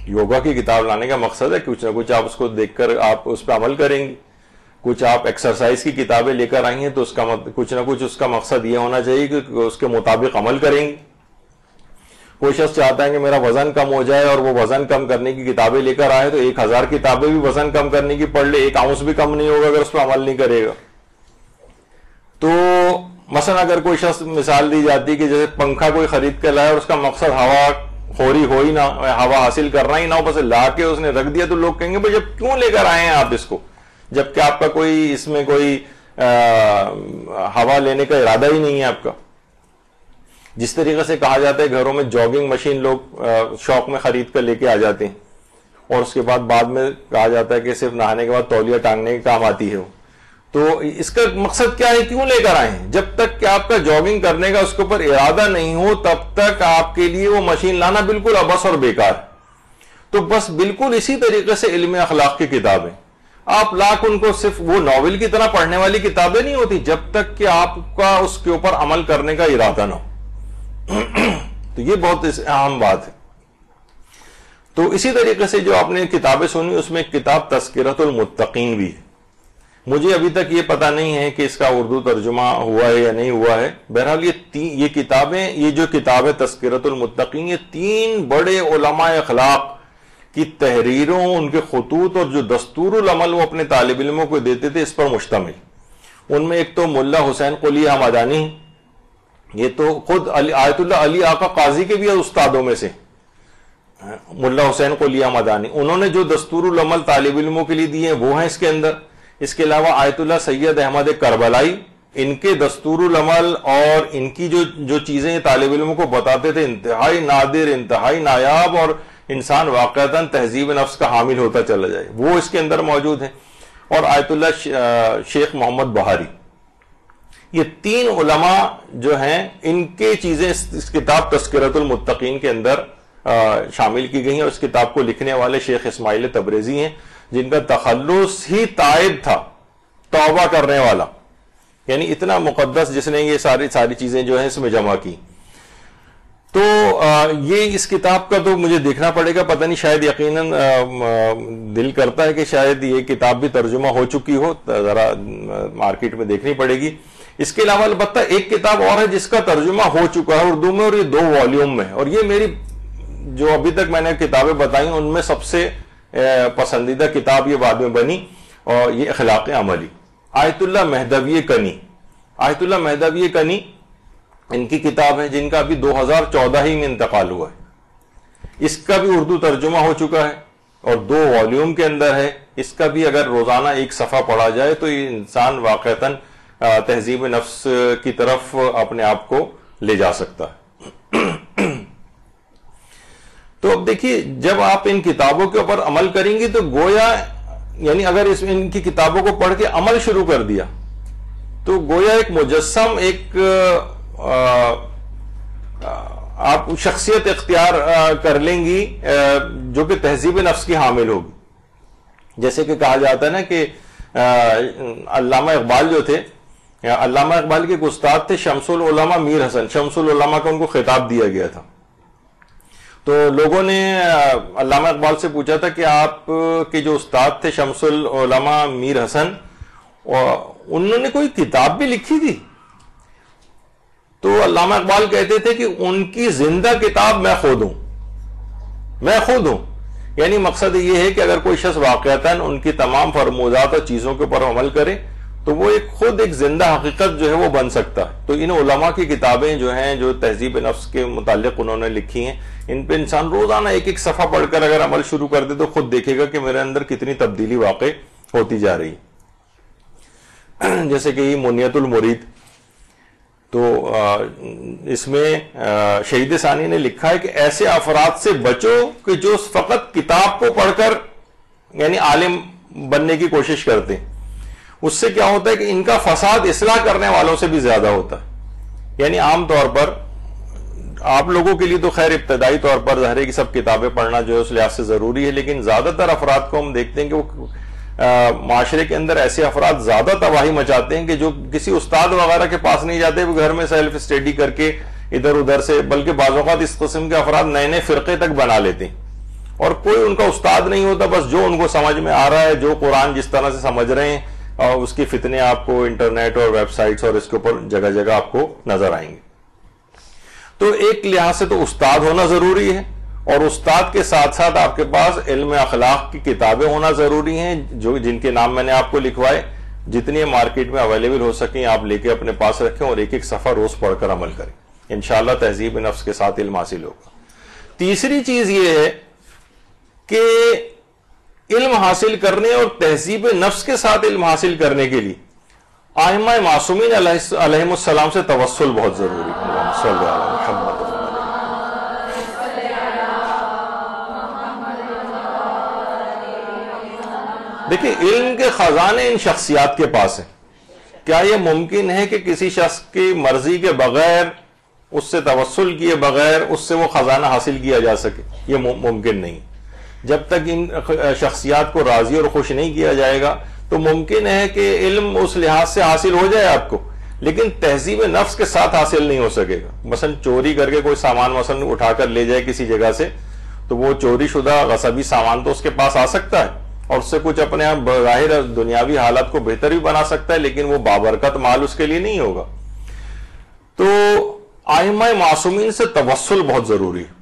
یوگا کی کتاب لانے کا مقصد ہے کچھ نہ کچھ آپ اس کو دیکھ کر آپ اس پہ عمل کریں گے. کچھ آپ ایکسرسائز کی کتابیں لے کر آئی ہیں تو اس کا کچھ نہ کچھ اس کا مقصد یہ ہونا چاہیے کہ اس کے مطابق عمل کریں گے. کوئی شخص چاہتا ہے کہ میرا وزن کم ہو جائے اور وہ وزن کم کرنے کی کتابیں لے کر آئے تو 1000 کتابیں بھی وزن کم کرنے کی پڑھ لے, 1 اونس بھی کم نہیں ہوگا اگر اس پہ عمل نہیں کرے گا. تو مثلا اگر کوئی شخص مثال دی جاتی کہ جیسے پنکھا کوئی خرید کے لائے اور اس کا مقصد ہوا خوری ہو ہی نہ, ہوا حاصل کرنا ہی نہ ہو, بس لا کے اس نے رکھ دیا, تو لوگ کہیں گے بھائی جب کیوں لے کر آئے ہیں آپ اس کو, جبکہ آپ کا کوئی اس میں کوئی ہوا لینے کا ارادہ ہی نہیں ہے آپ کا. جس طریقے سے کہا جاتا ہے گھروں میں جاگنگ مشین لوگ شوق میں خرید کر لے کے آ جاتے ہیں, اور اس کے بعد میں کہا جاتا ہے کہ صرف نہانے کے بعد تولیہ ٹانگنے کے کام آتی ہے وہ. تو اس کا مقصد کیا ہے, کیوں لے کر آئے ہیں؟ جب تک کہ آپ کا جاگنگ کرنے کا اس کے اوپر ارادہ نہیں ہو تب تک آپ کے لیے وہ مشین لانا بالکل ابس اور بیکار. تو بس بالکل اسی طریقے سے علم اخلاق کی کتابیں آپ لاکھ ان کو صرف وہ ناول کی طرح پڑھنے والی کتابیں نہیں ہوتی جب تک کہ آپ کا اس کے اوپر عمل کرنے کا ارادہ نہ ہو. تو یہ بہت اہم بات ہے. تو اسی طریقے سے جو آپ نے کتابیں سنی اس میں ایک کتاب تذکرۃ المتقین بھی ہے. مجھے ابھی تک یہ پتا نہیں ہے کہ اس کا اردو ترجمہ ہوا ہے یا نہیں ہوا ہے. بہرحال یہ کتابیں، یہ جو کتاب ہے تذکرۃ المتقین، یہ 3 بڑے علماء اخلاق کی تحریروں، ان کے خطوط اور جو دستور العمل وہ اپنے طالب علموں کو دیتے تھے اس پر مشتمل. ان میں ایک تو ملا حسین قلی حمدانی، یہ تو خود آیت اللہ علی آقا قاضی کے بھی استادوں میں سے ملا حسین قلی حمدانی. انہوں نے جو دستور العمل طالب علموں کے لیے دیے ہیں وہ ہیں اس کے اندر. اس کے علاوہ آیت اللہ سید احمد کربلائی، ان کے دستور العمل اور ان کی جو چیزیں طالب علموں کو بتاتے تھے انتہائی نادر، انتہائی نایاب، اور انسان واقعتاً تہذیب نفس کا حامل ہوتا چلا جائے، وہ اس کے اندر موجود ہیں. اور آیت اللہ شیخ محمد بہاری، یہ 3 علماء جو ہیں ان کے چیزیں اس کتاب تذکرۃ المتقین کے اندر شامل کی گئی ہیں. اور اس کتاب کو لکھنے والے شیخ اسماعیل تبریزی ہیں، جن کا تخلص ہی تائب تھا، توبہ کرنے والا، یعنی اتنا مقدس جس نے یہ ساری چیزیں جو ہیں اس میں جمع کی. تو یہ اس کتاب کا تو مجھے دیکھنا پڑے گا، پتہ نہیں، شاید یقیناً دل کرتا ہے کہ شاید یہ کتاب بھی ترجمہ ہو چکی ہو، ذرا مارکیٹ میں دیکھنی پڑے گی. اس کے علاوہ البتہ ایک کتاب اور ہے جس کا ترجمہ ہو چکا ہے اردو میں، اور یہ 2 والیوم میں، اور یہ میری جو ابھی تک میں نے کتابیں بتائی ان میں سب سے پسندیدہ کتاب یہ بعد میں بنی، اور یہ اخلاق عملی. آیت اللہ مہدوی کنی، آیت اللہ مہدوی کنی ان کی کتاب ہے جن کا ابھی 2014 ہی میں انتقال ہوا ہے. اس کا بھی اردو ترجمہ ہو چکا ہے اور 2 والیوم کے اندر ہے. اس کا بھی اگر روزانہ ایک صفحہ پڑھا جائے تو یہ انسان واقعتاً تہذیب نفس کی طرف اپنے آپ کو لے جا سکتا ہے. تو اب دیکھیے، جب آپ ان کتابوں کے اوپر عمل کریں گے تو گویا، یعنی اگر ان کی کتابوں کو پڑھ کے عمل شروع کر دیا تو گویا ایک مجسم، ایک آپ شخصیت اختیار کر لیں گی جو کہ تہذیب نفس کی حامل ہوگی. جیسے کہ کہا جاتا ہے نا کہ علامہ اقبال جو تھے، علامہ اقبال کے ایک استاد تھے شمس العلماء میر حسن. شمس العلماء کا ان کو خطاب دیا گیا تھا. تو لوگوں نے علامہ اقبال سے پوچھا تھا کہ آپ کے جو استاد تھے شمس العلماء میر حسن، انہوں نے کوئی کتاب بھی لکھی تھی؟ تو علامہ اقبال کہتے تھے کہ ان کی زندہ کتاب میں خود ہوں. یعنی مقصد یہ ہے کہ اگر کوئی شخص واقعتاً ان کی تمام فرمودات اور چیزوں کے اوپر عمل کرے تو وہ خود ایک زندہ حقیقت جو ہے وہ بن سکتا ہے. تو ان علماء کی کتابیں جو ہیں، جو تہذیب نفس کے متعلق انہوں نے لکھی ہیں، ان پہ انسان روزانہ ایک صفحہ پڑھ کر اگر عمل شروع کر دے تو خود دیکھے گا کہ میرے اندر کتنی تبدیلی واقع ہوتی جا رہی ہے. جیسے کہ یہ منیت المرید، تو اس میں شہید ثانی نے لکھا ہے کہ ایسے افراد سے بچو کہ جو فقط کتاب کو پڑھ کر یعنی عالم بننے کی کوشش کرتے ہیں. اس سے کیا ہوتا ہے کہ ان کا فساد اصلاح کرنے والوں سے بھی زیادہ ہوتا ہے. یعنی عام طور پر آپ لوگوں کے لیے تو خیر ابتدائی طور پر ظاہر ہے کہ سب کتابیں پڑھنا جو ہے اس لحاظ سے ضروری ہے، لیکن زیادہ تر افراد کو ہم دیکھتے ہیں کہ وہ معاشرے کے اندر ایسے افراد زیادہ تباہی مچاتے ہیں کہ جو کسی استاد وغیرہ کے پاس نہیں جاتے، وہ گھر میں سیلف اسٹڈی کر کے ادھر ادھر سے، بلکہ بعض اوقات اس قسم کے افراد نئے نئے فرقے تک بنا لیتے ہیں اور کوئی ان کا استاد نہیں ہوتا. بس جو ان کو سمجھ میں آ رہا ہے، جو قرآن جس طرح سے سمجھ رہے ہیں، اور اس کی فتنے آپ کو انٹرنیٹ اور ویب سائٹس اور اس کے اوپر جگہ جگہ آپ کو نظر آئیں گے. تو ایک لحاظ سے تو استاد ہونا ضروری ہے، اور استاد کے ساتھ ساتھ آپ کے پاس علم اخلاق کی کتابیں ہونا ضروری ہیں، جن کے نام میں نے آپ کو لکھوائے. جتنی مارکیٹ میں اویلیبل ہو سکیں آپ لے کے اپنے پاس رکھیں اور ایک صفحہ روز پڑھ کر عمل کریں. انشاءاللہ تہذیب نفس کے ساتھ علم حاصل ہوگا. تیسری چیز یہ ہے کہ علم حاصل کرنے اور تہذیب نفس کے ساتھ علم حاصل کرنے کے لیے ائمہ معصومین علیہم السلام سے توسل بہت ضروری ہے. صلی اللہ علیہ محمد. دیکھیں، علم کے خزانے ان شخصیات کے پاس ہیں. کیا یہ ممکن ہے کہ کسی شخص کی مرضی کے بغیر، اس سے توسل کیے بغیر اس سے وہ خزانہ حاصل کیا جا سکے؟ یہ ممکن نہیں. جب تک ان شخصیات کو راضی اور خوش نہیں کیا جائے گا تو ممکن ہے کہ علم اس لحاظ سے حاصل ہو جائے آپ کو، لیکن تہذیب نفس کے ساتھ حاصل نہیں ہو سکے گا۔ مثلا چوری کر کے کوئی سامان مثلا اٹھا کر لے جائے کسی جگہ سے، تو وہ چوری شدہ غصبی سامان تو اس کے پاس آ سکتا ہے اور اس سے کچھ اپنے آپ ظاہر دنیاوی حالات کو بہتر بھی بنا سکتا ہے، لیکن وہ بابرکت مال اس کے لیے نہیں ہوگا۔ تو ائمہ معصومین سے توسل بہت ضروری ہے۔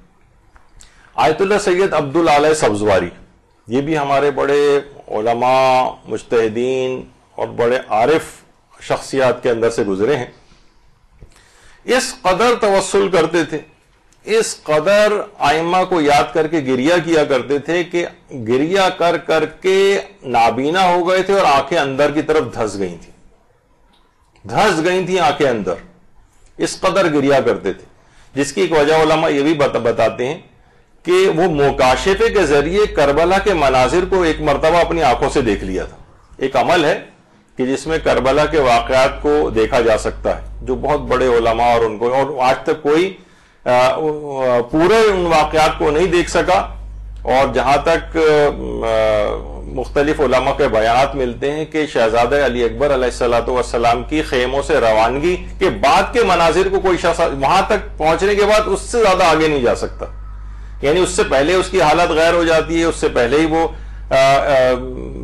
آیت اللہ سید عبدالعلی سبزواری، یہ بھی ہمارے بڑے علماء، مجتہدین اور بڑے عارف شخصیات کے اندر سے گزرے ہیں۔ اس قدر توسل کرتے تھے، اس قدر ائمہ کو یاد کر کے گریہ کیا کرتے تھے کہ گریہ کر کر کے نابینا ہو گئے تھے اور آنکھیں اندر کی طرف دھس گئی تھیں آنکھیں اندر، اس قدر گریہ کرتے تھے، جس کی ایک وجہ علماء یہ بھی بتاتے ہیں کہ وہ مکاشفے کے ذریعے کربلا کے مناظر کو ایک مرتبہ اپنی آنکھوں سے دیکھ لیا تھا۔ ایک عمل ہے کہ جس میں کربلا کے واقعات کو دیکھا جا سکتا ہے، جو بہت بڑے علماء اور ان کو، اور آج تک کوئی پورے ان واقعات کو نہیں دیکھ سکا، اور جہاں تک مختلف علماء کے بیانات ملتے ہیں کہ شہزادہ علی اکبر علیہ السلام کی خیموں سے روانگی کے بعد کے مناظر کو کوئی شخص وہاں تک پہنچنے کے بعد اس سے زیادہ آگے نہیں جا سکتا، یعنی اس سے پہلے اس کی حالت غیر ہو جاتی ہے، اس سے پہلے ہی وہ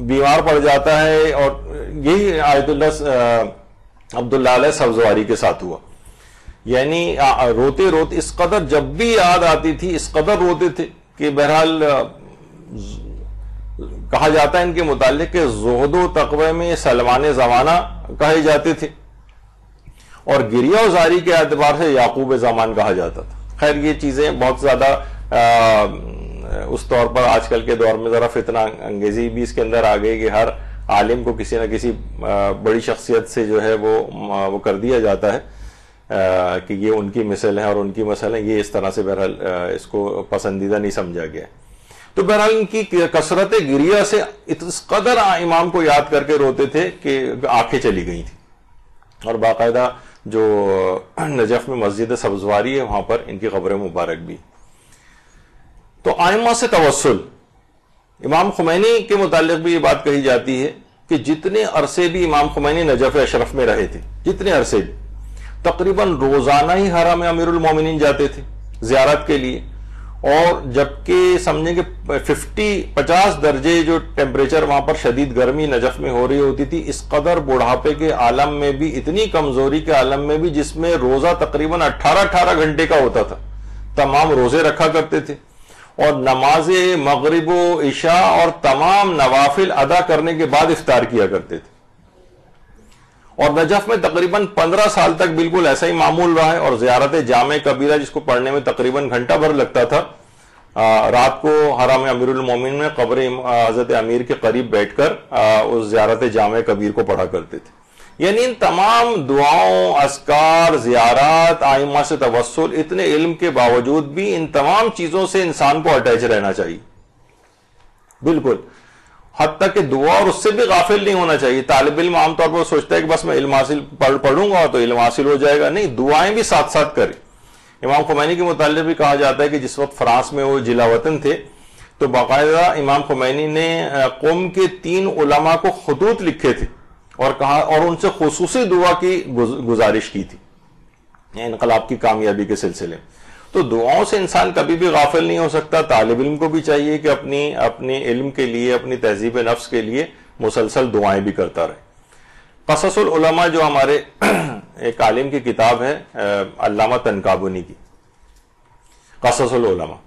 بیمار پڑ جاتا ہے، اور یہی آیت اللہ عبداللہ سبزواری کے ساتھ ہوا۔ یعنی روتے روتے اس قدر جب بھی یاد آتی تھی اس قدر روتے تھے کہ بہرحال کہا جاتا ہے ان کے متعلق کہ زہد و تقوی میں سلمان زمانہ کہے جاتے تھے، اور گریہ و زاری کے اعتبار سے یعقوب زمان کہا جاتا تھا۔ خیر یہ چیزیں بہت زیادہ اس طور پر آج کل کے دور میں ذرا فتنہ انگیزی بھی اس کے اندر آ گئی کہ ہر عالم کو کسی نہ کسی بڑی شخصیت سے جو ہے وہ کر دیا جاتا ہے کہ یہ ان کی مثل ہے اور ان کی مثل ہے، یہ اس طرح سے بہرحال اس کو پسندیدہ نہیں سمجھا گیا۔ تو بہرحال ان کی کثرت گریہ سے اس قدر امام کو یاد کر کے روتے تھے کہ آنکھیں چلی گئی تھیں، اور باقاعدہ جو نجف میں مسجد سبزواری ہے وہاں پر ان کی قبر مبارک بھی۔ تو ائمہ سے توسل، امام خمینی کے متعلق بھی یہ بات کہی جاتی ہے کہ جتنے عرصے بھی امام خمینی نجف اشرف میں رہے تھے، جتنے عرصے بھی تقریباً روزانہ ہی حرم امیر المومنین جاتے تھے زیارت کے لیے، اور جبکہ سمجھیں کہ 50 درجے جو ٹیمپریچر وہاں پر شدید گرمی نجف میں ہو رہی ہوتی تھی، اس قدر بڑھاپے کے عالم میں بھی، اتنی کمزوری کے عالم میں بھی، جس میں روزہ تقریباً 18 گھنٹے کا ہوتا تھا، تمام روزے رکھا کرتے تھے، اور نماز مغرب و عشاء اور تمام نوافل ادا کرنے کے بعد افطار کیا کرتے تھے۔ اور نجف میں تقریباً 15 سال تک بالکل ایسا ہی معمول رہا ہے، اور زیارت جامع کبیرہ جس کو پڑھنے میں تقریباً گھنٹہ بھر لگتا تھا، رات کو حرم امیر المومنین میں قبر حضرت امیر کے قریب بیٹھ کر اس زیارت جامع کبیر کو پڑھا کرتے تھے۔ یعنی ان تمام دعاؤں، اذکار، زیارات، ائمہ سے توسل، اتنے علم کے باوجود بھی ان تمام چیزوں سے انسان کو اٹیچ رہنا چاہیے، بالکل، حتیٰ کہ دعا اور اس سے بھی غافل نہیں ہونا چاہیے۔ طالب علم عام طور پر سوچتا ہے کہ بس میں علم حاصل پڑھوں گا تو علم حاصل ہو جائے گا، نہیں، دعائیں بھی ساتھ ساتھ کریں۔ امام خمینی کے متعلق بھی کہا جاتا ہے کہ جس وقت فرانس میں وہ جلا وطن تھے تو باقاعدہ امام خمینی نے قوم کے 3 علماء کو خطوط لکھے تھے اور کہا، اور ان سے خصوصی دعا کی گزارش کی تھی انقلاب کی کامیابی کے سلسلے میں۔ تو دعاؤں سے انسان کبھی بھی غافل نہیں ہو سکتا۔ طالب علم کو بھی چاہیے کہ اپنی علم کے لیے، اپنی تہذیب نفس کے لیے مسلسل دعائیں بھی کرتا رہے۔ قصص العلماء جو ہمارے ایک عالم کی کتاب ہے علامہ تنکابنی کی، قصص العلماء،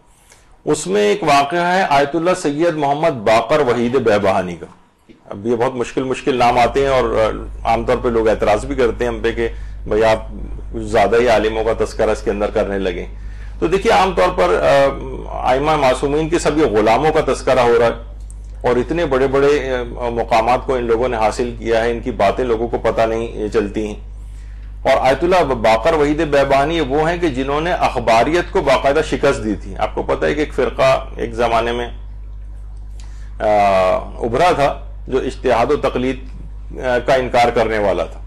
اس میں ایک واقعہ ہے آیت اللہ سید محمد باقر وحید بہبہانی کا۔ اب یہ بہت مشکل نام آتے ہیں، اور عام طور پہ لوگ اعتراض بھی کرتے ہیں ہم پہ کہ بھئی آپ زیادہ ہی عالموں کا تذکرہ اس کے اندر کرنے لگیں۔ تو دیکھیے عام طور پر ائمہ معصومین کے سب یہ غلاموں کا تذکرہ ہو رہا ہے، اور اتنے بڑے بڑے مقامات کو ان لوگوں نے حاصل کیا ہے، ان کی باتیں لوگوں کو پتہ نہیں چلتی ہیں۔ اور آیت اللہ باقر وحید بہبہانی وہ ہیں کہ جنہوں نے اخباریت کو باقاعدہ شکست دی تھی۔ آپ کو پتہ ہے کہ ایک فرقہ ایک زمانے میں ابھرا تھا جو اجتہاد و تقلید کا انکار کرنے والا تھا،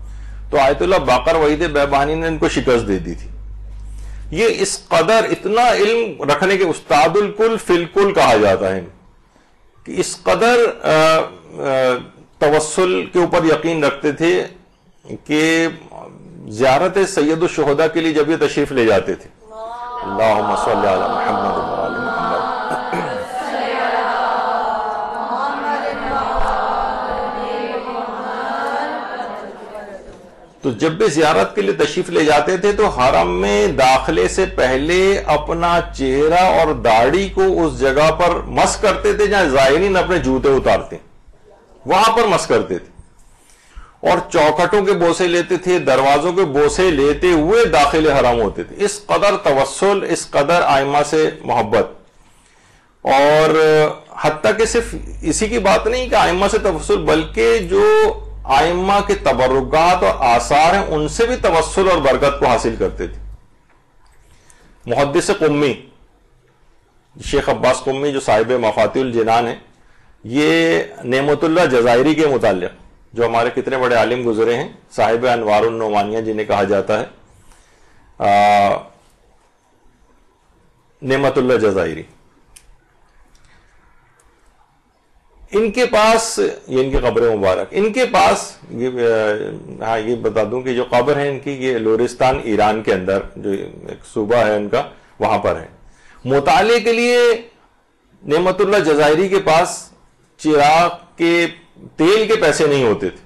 تو آیت اللہ باقر وحید بہبہانی نے ان کو شکست دے دی تھی۔ یہ اس قدر اتنا علم رکھنے کے استاد الکل فی الکل کہا جاتا ہے، کہ اس قدر توسل کے اوپر یقین رکھتے تھے کہ زیارت سید الشہداء کے لیے جب یہ تشریف لے جاتے تھے، اللہم صلی علی محمد و آل محمد، تو جب بھی زیارت کے لیے تشریف لے جاتے تھے تو حرم میں داخلے سے پہلے اپنا چہرہ اور داڑھی کو اس جگہ پر مس کرتے تھے جہاں زائرین اپنے جوتے اتارتے، وہاں پر مس کرتے تھے، اور چوکھٹوں کے بوسے لیتے تھے، دروازوں کے بوسے لیتے ہوئے داخل حرم ہوتے تھے. اس قدر توسل، اس قدر ائمہ سے محبت. اور حتیٰ کہ صرف اسی کی بات نہیں کہ ائمہ سے توسل، بلکہ جو ائمہ کے تبرکات اور آثار ہیں ان سے بھی توسل اور برکت کو حاصل کرتے تھے. محدث قمی شیخ عباس قمی جو صاحب مفاتیح الجنان ہیں، یہ نعمت اللہ جزائری کے متعلق، جو ہمارے کتنے بڑے عالم گزرے ہیں، صاحب انوار النعمانیہ جنہیں کہا جاتا ہے، نعمت اللہ جزائری، ان کے پاس، یہ ان کی قبر مبارک، ان کے پاس یہ بتا دوں کہ جو قبر ہے ان کی، یہ لورستان ایران کے اندر جو ایک صوبہ ہے ان کا، وہاں پر ہے. مطالعے کے لیے نعمت اللہ جزائری کے پاس چراغ کے تیل کے پیسے نہیں ہوتے تھے،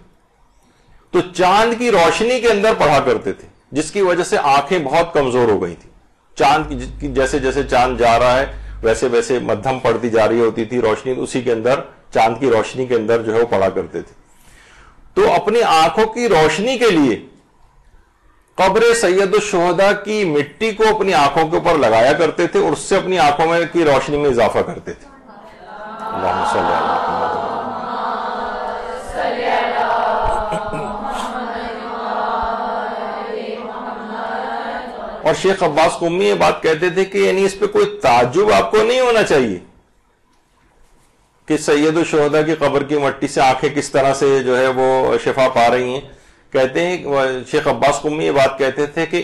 تو چاند کی روشنی کے اندر پڑھا کرتے تھے، جس کی وجہ سے آنکھیں بہت کمزور ہو گئی تھی. چاند کی جیسے جیسے چاند جا رہا ہے ویسے ویسے مدھم پڑتی جا رہی ہوتی تھی روشنی، اسی کے اندر، چاند کی روشنی کے اندر جو ہے وہ پڑھا کرتے تھے. تو اپنی آنکھوں کی روشنی کے لیے قبر سید الشہداء کی مٹی کو اپنی آنکھوں کے اوپر لگایا کرتے تھے، اور اس سے اپنی آنکھوں میں کی روشنی میں اضافہ کرتے تھے. اللہم صلی علی محمد. اور شیخ عباس قمی یہ بات کہتے تھے کہ یعنی اس پہ کوئی تعجب آپ کو نہیں ہونا چاہیے کہ سید الشہداء کی قبر کی مٹی سے آنکھیں کس طرح سے جو ہے وہ شفا پا رہی ہیں. کہتے ہیں شیخ عباس قمی یہ بات کہتے تھے کہ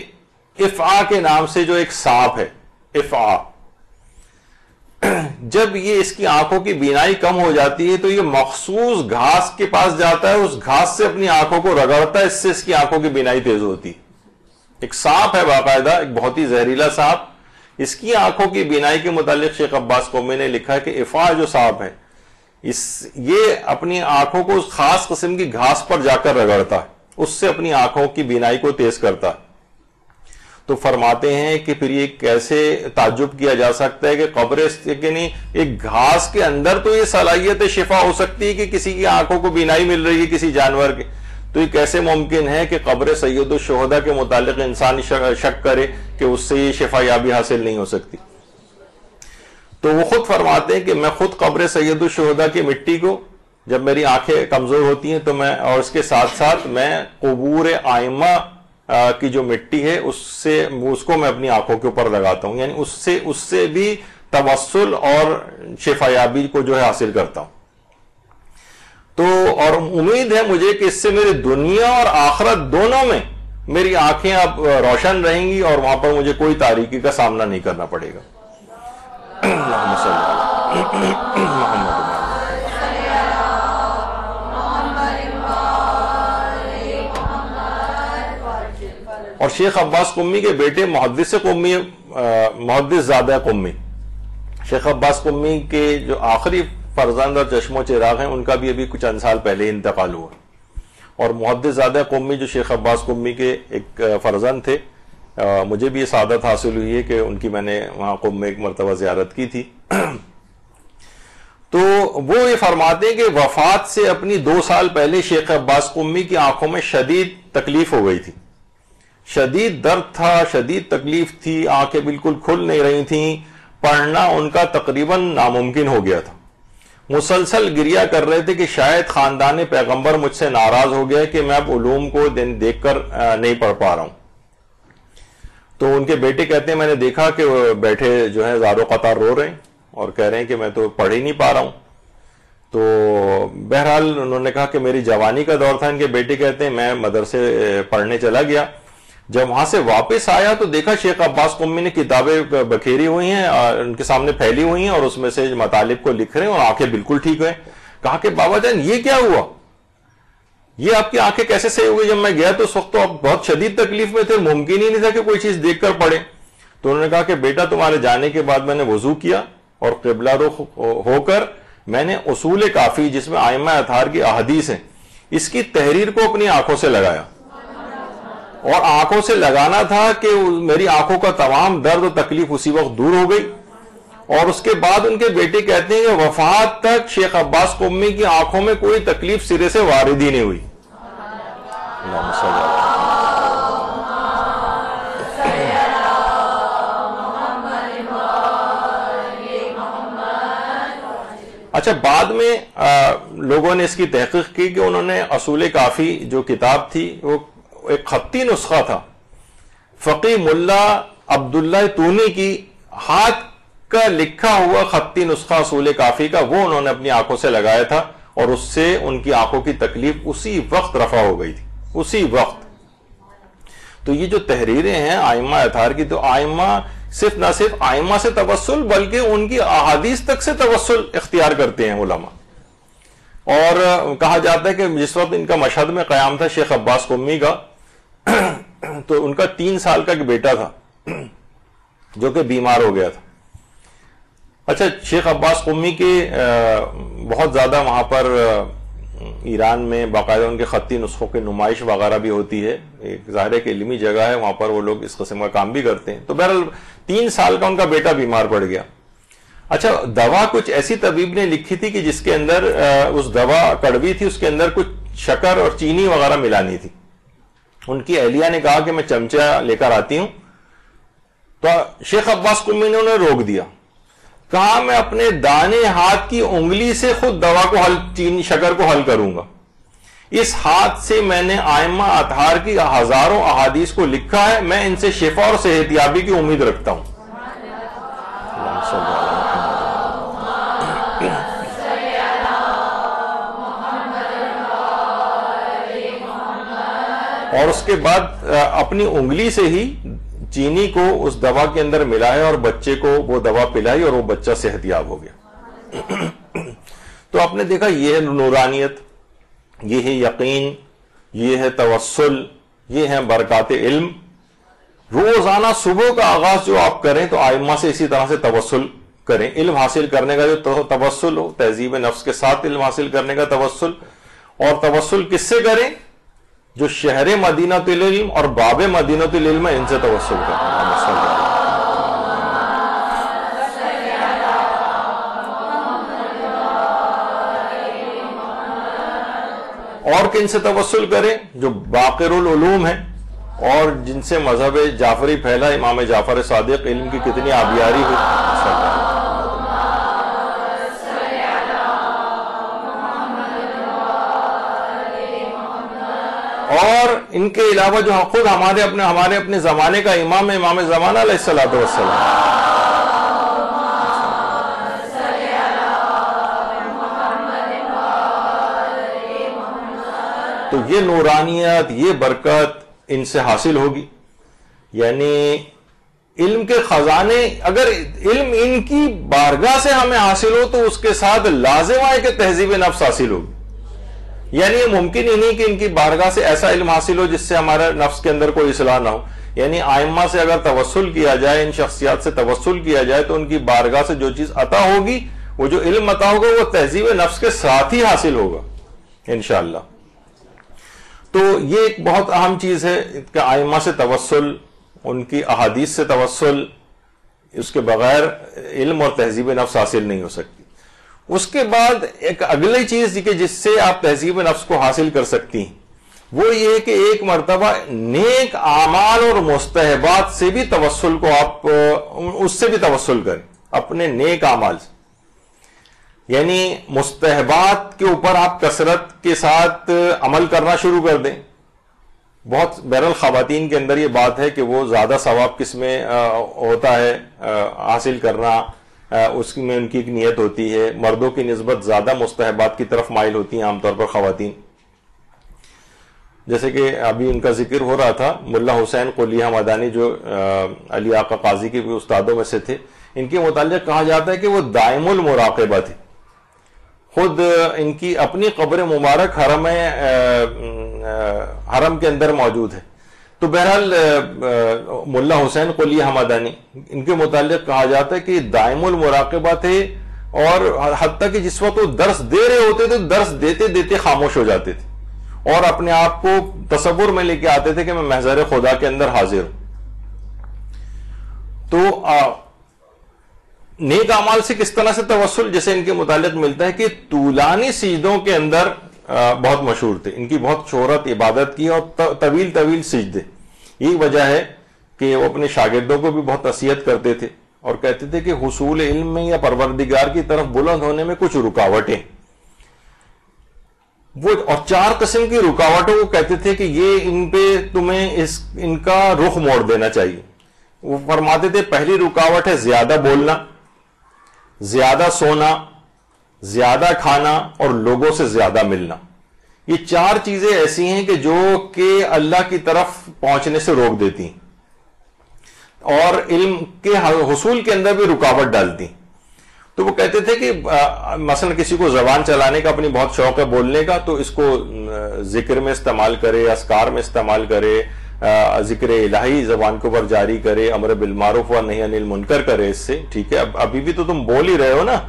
افعا کے نام سے جو ایک سانپ ہے، افعا، جب یہ اس کی آنکھوں کی بینائی کم ہو جاتی ہے تو یہ مخصوص گھاس کے پاس جاتا ہے، اس گھاس سے اپنی آنکھوں کو رگڑتا ہے، اس سے اس کی آنکھوں کی بینائی تیز ہوتی ہے. ایک سانپ ہے باقاعدہ، ایک بہت ہی زہریلا سانپ، اس کی آنکھوں کی بینائی کے متعلق شیخ عباس قمی نے لکھا ہے کہ افعا جو سانپ ہے یہ اپنی آنکھوں کو اس خاص قسم کی گھاس پر جا کر رگڑتا ہے، اس سے اپنی آنکھوں کی بینائی کو تیز کرتا ہے. تو فرماتے ہیں کہ پھر یہ کیسے تعجب کیا جا سکتا ہے کہ قبر یعنی ایک گھاس کے اندر تو یہ صلاحیت شفا ہو سکتی ہے کہ کسی کی آنکھوں کو بینائی مل رہی ہے کسی جانور کے، تو یہ کیسے ممکن ہے کہ قبر سید الشہداء کے متعلق انسان شک کرے کہ اس سے یہ شفا یابی حاصل نہیں ہو سکتی. تو وہ خود فرماتے ہیں کہ میں خود قبر سید الشہداء کی مٹی کو، جب میری آنکھیں کمزور ہوتی ہیں تو میں، اور اس کے ساتھ ساتھ میں قبور ائمہ کی جو مٹی ہے اس کو میں اپنی آنکھوں کے اوپر لگاتا ہوں، یعنی اس سے بھی توسل اور شفا یابی کو جو ہے حاصل کرتا ہوں. تو اور امید ہے مجھے کہ اس سے میری دنیا اور آخرت دونوں میں میری آنکھیں اب روشن رہیں گی اور وہاں پر مجھے کوئی تاریکی کا سامنا نہیں کرنا پڑے گا. اللہم صلی علی محمد. اور شیخ عباس قمی کے بیٹے محدث قمی، محدث زادہ قمی، شیخ عباس قمی کے جو آخری فرزند اور چشم و چراغ ہیں، ان کا بھی ابھی کچھ چند سال پہلے انتقال ہوا. اور محدث زادہ قمی جو شیخ عباس قمی کے ایک فرزند تھے، مجھے بھی یہ سعادت حاصل ہوئی ہے کہ ان کی میں نے وہاں قم میں ایک مرتبہ زیارت کی تھی. تو وہ یہ فرماتے ہیں کہ وفات سے اپنی 2 سال پہلے شیخ عباس قمی کی آنکھوں میں شدید تکلیف ہو گئی تھی، شدید درد تھا، شدید تکلیف تھی، آنکھیں بالکل کھل نہیں رہی تھیں، پڑھنا ان کا تقریباً ناممکن ہو گیا تھا. مسلسل گریہ کر رہے تھے کہ شاید خاندان پیغمبر مجھ سے ناراض ہو گیا کہ میں اب علوم کو دیکھ کر نہیں پڑھ پا رہا ہوں. تو ان کے بیٹے کہتے ہیں میں نے دیکھا کہ وہ بیٹھے جو ہے زار و قطار رو رہے ہیں اور کہہ رہے ہیں کہ میں تو پڑھ ہی نہیں پا رہا ہوں. تو بہرحال انہوں نے کہا کہ میری جوانی کا دور تھا. ان کے بیٹے کہتے ہیں میں مدرسے پڑھنے چلا گیا، جب وہاں سے واپس آیا تو دیکھا شیخ عباس قمی نے کتابیں بکھیری ہوئی ہیں ان کے سامنے پھیلی ہوئی ہیں اور اس میں سے مطالب کو لکھ رہے ہیں اور آنکھیں بالکل ٹھیک ہیں. کہا کہ بابا جان یہ کیا ہوا, یہ آپ کی آنکھیں کیسے صحیح ہو گئی؟ جب میں گیا تو اس وقت تو آپ بہت شدید تکلیف میں تھے, ممکن ہی نہیں تھا کہ کوئی چیز دیکھ کر پڑے. تو انہوں نے کہا کہ بیٹا تمہارے جانے کے بعد میں نے وضو کیا اور قبلہ رخ ہو کر میں نے اصول کافی جس میں ائمہ اطہار کی احادیث ہیں اس کی تحریر کو اپنی آنکھوں سے لگایا, اور آنکھوں سے لگانا تھا کہ میری آنکھوں کا تمام درد و تکلیف اسی وقت دور ہو گئی. اور اس کے بعد ان کے بیٹے کہتے ہیں کہ وفات تک شیخ عباس قمی کی آنکھوں میں کوئی تکلیف سرے سے وارد ہی نہیں ہوئی. اچھا, بعد میں لوگوں نے اس کی تحقیق کی کہ انہوں نے اصول کافی جو کتاب تھی وہ ایک خطی نسخہ تھا, فقی ملا عبداللہ تونی کی ہاتھ کا لکھا ہوا خطی نسخہ اصول کافی کا, وہ انہوں نے اپنی آنکھوں سے لگایا تھا اور اس سے ان کی آنکھوں کی تکلیف اسی وقت رفع ہو گئی تھی, اسی وقت. تو یہ جو تحریریں ہیں ائمہ اطہار کی, تو ائمہ نہ صرف ائمہ سے توسل بلکہ ان کی احادیث تک سے توسل اختیار کرتے ہیں علماء. اور کہا جاتا ہے کہ جس وقت ان کا مشہد میں قیام تھا شیخ عباس قمی کا, تو ان کا 3 سال کا ایک بیٹا تھا جو کہ بیمار ہو گیا تھا. اچھا, شیخ عباس قمی کے بہت زیادہ وہاں پر ایران میں باقاعدہ ان کے خطی نسخوں کی نمائش وغیرہ بھی ہوتی ہے, ایک ظاہر ہے کہ علمی جگہ ہے, وہاں پر وہ لوگ اس قسم کا کام بھی کرتے ہیں. تو بہرحال 3 سال کا ان کا بیٹا بیمار پڑ گیا. اچھا, دوا کچھ ایسی طبیب نے لکھی تھی کہ جس کے اندر اس دوا کڑوی تھی, اس کے اندر کچھ شکر اور چینی وغیرہ ملانی تھی. ان کی اہلیہ نے کہا کہ میں چمچہ لے کر آتی ہوں, تو شیخ عباس قمی نے انہیں روک دیا. کہا میں اپنے دانے ہاتھ کی انگلی سے خود دوا کو چینی شکر کو حل کروں گا. اس ہاتھ سے میں نے ائمہ اطہار کی ہزاروں احادیث کو لکھا ہے, میں ان سے شفا اور صحت یابی کی امید رکھتا ہوں. اور اس کے بعد اپنی انگلی سے ہی چینی کو اس دوا کے اندر ملایا اور بچے کو وہ دوا پلائی اور وہ بچہ صحت یاب ہو گیا. تو آپ نے دیکھا یہ ہے نورانیت, یہ ہے یقین, یہ ہے توسل, یہ ہے برکات علم. روزانہ صبح کا آغاز جو آپ کریں تو ائمہ سے اسی طرح سے توسل کریں. علم حاصل کرنے کا جو توسل ہو, تہذیب نفس کے ساتھ علم حاصل کرنے کا توسل, اور توسل کس سے کریں؟ جو شہر مدینۃ العلم اور باب مدینۃ العلم ان سے توسل کریں. اور کن سے توسل کریں؟ جو باقر العلوم ہیں اور جن سے مذہب جعفری پھیلا, امام جعفر صادق, علم کی کتنی آبیاری ہوئی. اور ان کے علاوہ جو خود ہمارے اپنے زمانے کا امام ہے, امام زمانہ علیہ الصلوۃ والسلام, تو یہ نورانیت, یہ برکت ان سے حاصل ہوگی. یعنی علم کے خزانے, اگر علم ان کی بارگاہ سے ہمیں حاصل ہو تو اس کے ساتھ لازم ہے کہ تہذیب نفس حاصل ہوگی. یعنی یہ ممکن ہی نہیں کہ ان کی بارگاہ سے ایسا علم حاصل ہو جس سے ہمارا نفس کے اندر کوئی اصلاح نہ ہو. یعنی ائمہ سے اگر توسل کیا جائے, ان شخصیات سے توسل کیا جائے, تو ان کی بارگاہ سے جو چیز عطا ہوگی, وہ جو علم عطا ہوگا, وہ تہذیب نفس کے ساتھ ہی حاصل ہوگا انشاءاللہ. تو یہ ایک بہت اہم چیز ہے کہ ائمہ سے توسل, ان کی احادیث سے توسل, اس کے بغیر علم اور تہذیب نفس حاصل نہیں ہو سکتی. اس کے بعد ایک اگلی چیز کہ جس سے آپ تہذیب نفس کو حاصل کر سکتی ہیں, وہ یہ کہ ایک مرتبہ نیک اعمال اور مستحبات سے بھی توسل کو آپ اس سے بھی توسل کریں, اپنے نیک اعمال سے. یعنی مستحبات کے اوپر آپ کثرت کے ساتھ عمل کرنا شروع کر دیں. بہت بہرحال خواتین کے اندر یہ بات ہے کہ وہ زیادہ ثواب کس میں ہوتا ہے حاصل کرنا, اس میں ان کی ایک نیت ہوتی ہے. مردوں کی نسبت زیادہ مستحبات کی طرف مائل ہوتی ہیں عام طور پر خواتین. جیسے کہ ابھی ان کا ذکر ہو رہا تھا، ملا حسین قلی حمدانی جو علی آقا قاضی کے بھی استادوں میں سے تھے، ان کے متعلق کہا جاتا ہے کہ وہ دائم المراقبہ تھے. خود ان کی اپنی قبر مبارک حرم کے اندر موجود ہے. تو بہرحال ملا حسین قلی حمدانی ان کے متعلق کہا جاتا ہے کہ دائم المراقبہ تھے، اور حتیٰ کہ جس وقت وہ درس دے رہے ہوتے تھے درس دیتے دیتے خاموش ہو جاتے تھے اور اپنے آپ کو تصور میں لے کے آتے تھے کہ میں محضر خدا کے اندر حاضر ہوں. تو نیک اعمال سے کس طرح سے توسل، جیسے ان کے متعلق ملتا ہے کہ طولانی سجدوں کے اندر بہت مشہور تھے. ان کی بہت شہرت عبادت کی اور طویل طویل سجدے. یہی وجہ ہے کہ وہ اپنے شاگردوں کو بھی بہت نصیحت کرتے تھے اور کہتے تھے کہ حصول علم میں یا پروردگار کی طرف بلند ہونے میں کچھ رکاوٹیں، وہ اور 4 قسم کی رکاوٹوں کو کہتے تھے کہ یہ ان پہ تمہیں ان کا رخ موڑ دینا چاہیے. وہ فرماتے تھے پہلی رکاوٹ ہے زیادہ بولنا، زیادہ سونا، زیادہ کھانا اور لوگوں سے زیادہ ملنا. یہ 4 چیزیں ایسی ہیں کہ جو کہ اللہ کی طرف پہنچنے سے روک دیتی ہیں اور علم کے حصول کے اندر بھی رکاوٹ ڈالتی. تو وہ کہتے تھے کہ مثلا کسی کو زبان چلانے کا اپنی بہت شوق ہے بولنے کا، تو اس کو ذکر میں استعمال کرے، اذکار میں استعمال کرے، ذکر الہی زبان کے اوپر جاری کرے، امر بالمعروف و نہی عن المنکر کرے. اس سے ٹھیک ہے، ابھی بھی تو تم بول ہی رہے ہو نا.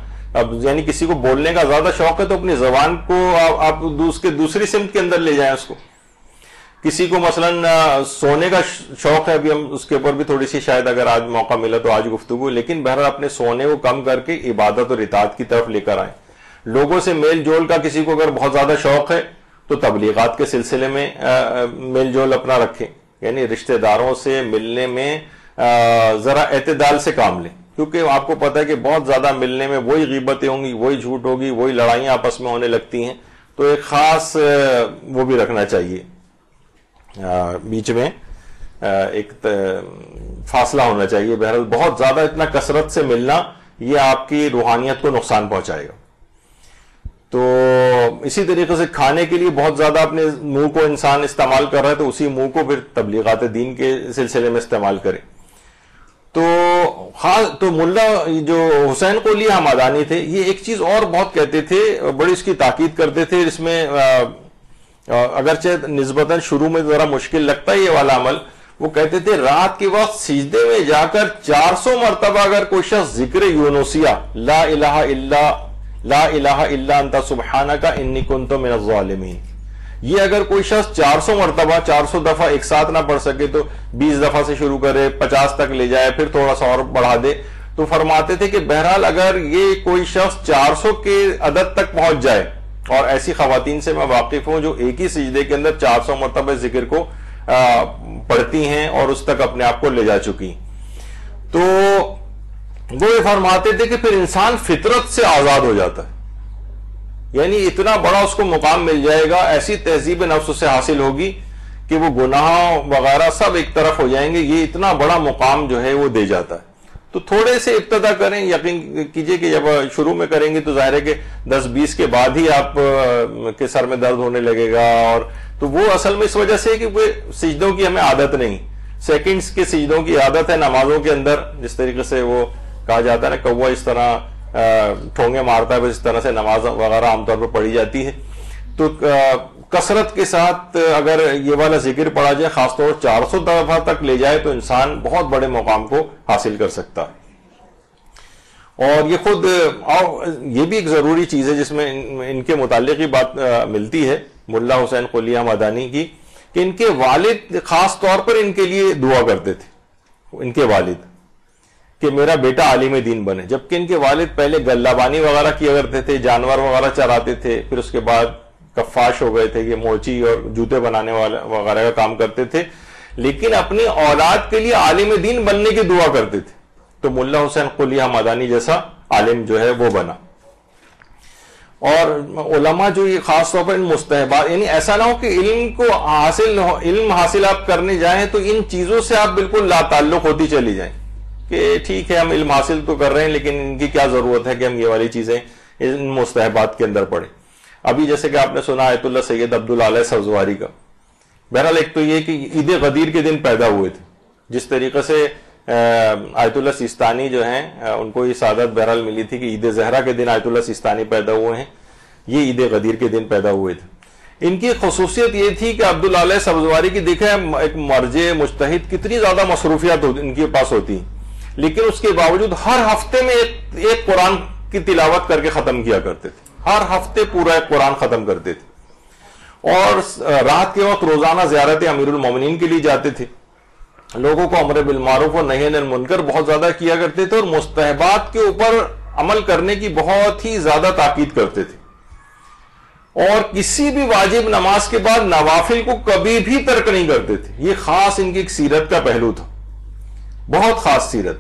اب یعنی کسی کو بولنے کا زیادہ شوق ہے تو اپنی زبان کو آپ دوسری سمت کے اندر لے جائیں اس کو. کسی کو مثلا سونے کا شوق ہے، ابھی ہم اس کے اوپر بھی تھوڑی سی شاید اگر آج موقع ملا تو آج گفتگو، لیکن بہرحال اپنے سونے کو کم کر کے عبادت اور اطاعت کی طرف لے کر آئیں. لوگوں سے میل جول کا کسی کو اگر بہت زیادہ شوق ہے تو تبلیغات کے سلسلے میں میل جول اپنا رکھیں، یعنی رشتہ داروں سے ملنے میں ذرا اعتدال سے کام لیں، کیونکہ آپ کو پتہ ہے کہ بہت زیادہ ملنے میں وہی غیبتیں ہوں گی، وہی جھوٹ ہوگی، وہی لڑائیاں آپس میں ہونے لگتی ہیں. تو ایک خاص وہ بھی رکھنا چاہیے، بیچ میں ایک فاصلہ ہونا چاہیے. بہرحال بہت زیادہ اتنا کثرت سے ملنا یہ آپ کی روحانیت کو نقصان پہنچائے گا. تو اسی طریقے سے کھانے کے لیے بہت زیادہ اپنے منہ کو انسان استعمال کر رہا ہے تو اسی منہ کو پھر تبلیغات دین کے سلسلے میں استعمال کرے. تو ملا جو حسین قلی حمدانی تھے یہ ایک چیز اور بہت کہتے تھے، بڑی اس کی تاکید کرتے تھے. اس میں اگرچہ نسبتاً شروع میں ذرا مشکل لگتا ہے یہ والا عمل، وہ کہتے تھے رات کے وقت سجدے میں جا کر 400 مرتبہ اگر کوئی شخص ذکر یونسیہ لا الہ الا انت سبحانک انی کنت من الظالمین، یہ اگر کوئی شخص 400 مرتبہ 400 دفعہ ایک ساتھ نہ پڑھ سکے تو 20 دفعہ سے شروع کرے، 50 تک لے جائے، پھر تھوڑا سا اور بڑھا دے. تو فرماتے تھے کہ بہرحال اگر یہ کوئی شخص 400 کے عدد تک پہنچ جائے، اور ایسی خواتین سے میں واقف ہوں جو ایک ہی سجدے کے اندر 400 مرتبہ ذکر کو پڑھتی ہیں اور اس تک اپنے آپ کو لے جا چکی، تو وہ یہ فرماتے تھے کہ پھر انسان فطرت سے آزاد ہو جاتا ہے. یعنی اتنا بڑا اس کو مقام مل جائے گا، ایسی تہذیب نفس سے حاصل ہوگی کہ وہ گناہ وغیرہ سب ایک طرف ہو جائیں گے. یہ اتنا بڑا مقام جو ہے وہ دے جاتا ہے. تو تھوڑے سے ابتدا کریں، یقین کیجئے کہ جب شروع میں کریں گے تو ظاہر ہے کہ 10-20 کے بعد ہی آپ کے سر میں درد ہونے لگے گا. اور تو وہ اصل میں اس وجہ سے کہ وہ سجدوں کی ہمیں عادت نہیں، سیکنڈز کے سجدوں کی عادت ہے نمازوں کے اندر. جس طریقے سے وہ کہا جاتا ہے نا کوا اس طرح ٹھونگے مارتا ہے، بس اس طرح سے نماز وغیرہ عام طور پر پڑھی جاتی ہے. تو کثرت کے ساتھ اگر یہ والا ذکر پڑھا جائے، خاص طور 400 دفعہ تک لے جائے، تو انسان بہت بڑے مقام کو حاصل کر سکتا ہے. اور یہ خود یہ بھی ایک ضروری چیز ہے جس میں ان کے متعلق ہی بات ملتی ہے ملا حسین قلی حمدانی کی، کہ ان کے والد خاص طور پر ان کے لیے دعا کرتے تھے، ان کے والد، کہ میرا بیٹا عالم دین بنے. جبکہ ان کے والد پہلے گلہ بانی وغیرہ کیا کرتے تھے، جانور وغیرہ چراتے تھے، پھر اس کے بعد کفاش ہو گئے تھے، یہ موچی اور جوتے بنانے وغیرہ کا کام کرتے تھے، لیکن اپنی اولاد کے لیے عالم دین بننے کی دعا کرتے تھے. تو ملا حسین قلی حمدانی جیسا عالم جو ہے وہ بنا. اور علماء جو یہ خاص طور پر ان مستحبات، یعنی ایسا نہ ہو کہ علم حاصل آپ کرنے جائیں تو ان چیزوں سے آپ بالکل لا تعلق ہوتی چلی جائیں کہ ٹھیک ہے ہم علم حاصل تو کر رہے ہیں لیکن ان کی کیا ضرورت ہے کہ ہم یہ والی چیزیں ان مستحبات کے اندر پڑھیں. ابھی جیسے کہ آپ نے سنا آیت اللہ سید عبدالعالی سبزواری کا، بہرحال ایک تو یہ کہ عید غدیر کے دن پیدا ہوئے تھے، جس طریقے سے آیت اللہ سیستانی جو ہیں ان کو یہ سعادت بہرحال ملی تھی کہ عید زہرا کے دن آیت اللہ سیستانی پیدا ہوئے ہیں، یہ عید غدیر کے دن پیدا ہوئے تھے۔ ان کی خصوصیت یہ تھی کہ عبداللہ سبزواری کی دیکھیں ایک مرجع مجتہد کتنی زیادہ مصروفیات ان کے پاس ہوتی ہیں، لیکن اس کے باوجود ہر ہفتے میں ایک قرآن کی تلاوت کر کے ختم کیا کرتے تھے، ہر ہفتے پورا ایک قرآن ختم کرتے تھے، اور رات کے وقت روزانہ زیارت امیر المومنین کے لیے جاتے تھے، لوگوں کو امر بالمعروف اور نہی عن المنکر بہت زیادہ کیا کرتے تھے، اور مستحبات کے اوپر عمل کرنے کی بہت ہی زیادہ تاکید کرتے تھے، اور کسی بھی واجب نماز کے بعد نوافل کو کبھی بھی ترک نہیں کرتے تھے۔ یہ خاص ان کی ایک سیرت کا پہلو تھا، بہت خاص سیرت،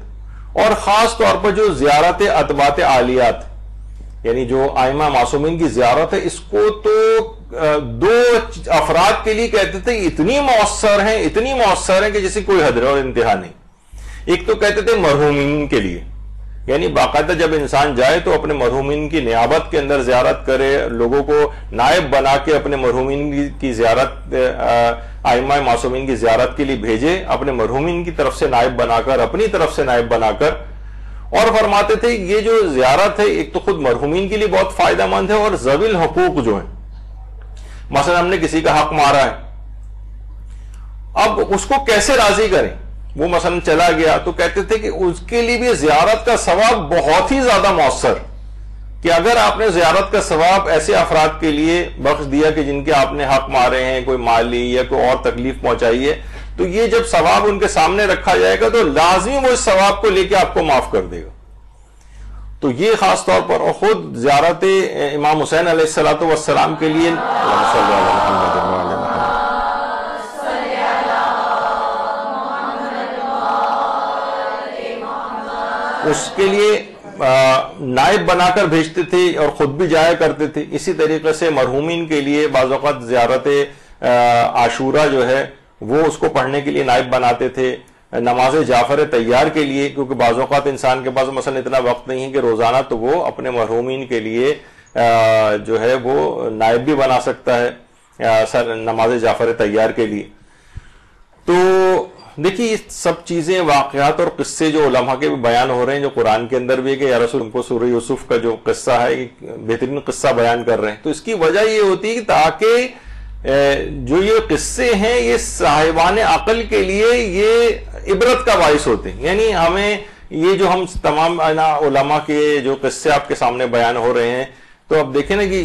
اور خاص طور پر جو زیارت اتباط عالیات یعنی جو ائمہ معصومین کی زیارت ہے، اس کو تو دو افراد کے لیے کہتے تھے اتنی مؤثر ہیں کہ جیسے کوئی حد اور انتہا نہیں۔ ایک تو کہتے تھے مرحومین کے لیے، یعنی باقاعدہ جب انسان جائے تو اپنے مرحومین کی نیابت کے اندر زیارت کرے، لوگوں کو نائب بنا کے اپنے مرحومین کی زیارت، ائمہ معصومین کی زیارت کے لیے بھیجے، اپنے مرحومین کی طرف سے نائب بنا کر، اپنی طرف سے نائب بنا کر، اور فرماتے تھے یہ جو زیارت ہے ایک تو خود مرحومین کے لیے بہت فائدہ مند ہے، اور ذوی الحقوق جو ہیں، مثلا ہم نے کسی کا حق مارا ہے، اب اس کو کیسے راضی کریں؟ وہ مثلا چلا گیا تو کہتے تھے کہ اس کے لیے بھی زیارت کا ثواب بہت ہی زیادہ مؤثر، کہ اگر آپ نے زیارت کا ثواب ایسے افراد کے لیے بخش دیا کہ جن کے آپ نے حق مارے ہیں، کوئی مالی یا کوئی اور تکلیف پہنچائی ہے، تو یہ جب ثواب ان کے سامنے رکھا جائے گا تو لازمی وہ اس ثواب کو لے کے آپ کو معاف کر دے گا۔ تو یہ خاص طور پر، اور خود زیارت امام حسین علیہ السلام کے لیے اس کے لیے نائب بنا کر بھیجتے تھے اور خود بھی جایا کرتے تھے۔ اسی طریقے سے مرحومین کے لیے بعض اوقات زیارت عاشورہ جو ہے وہ اس کو پڑھنے کے لیے نائب بناتے تھے، نماز جعفر طیار کے لیے، کیونکہ بعض اوقات انسان کے پاس مثلا اتنا وقت نہیں ہے کہ روزانہ تو وہ اپنے مرحومین کے لیے جو ہے وہ نائب بھی بنا سکتا ہے نماز جعفر طیار کے لیے۔ تو دیکھیے یہ سب چیزیں، واقعات اور قصے جو علماء کے بھی بیان ہو رہے ہیں، جو قرآن کے اندر بھی ہے کہ یا رسول کو سورہ یوسف کا جو قصہ ہے بہترین قصہ بیان کر رہے ہیں، تو اس کی وجہ یہ ہوتی ہے کہ تاکہ جو یہ قصے ہیں یہ صاحبان عقل کے لیے یہ عبرت کا باعث ہوتے ہیں۔ یعنی ہمیں یہ جو ہم تمام علماء کے جو قصے آپ کے سامنے بیان ہو رہے ہیں، تو اب دیکھیں نا کہ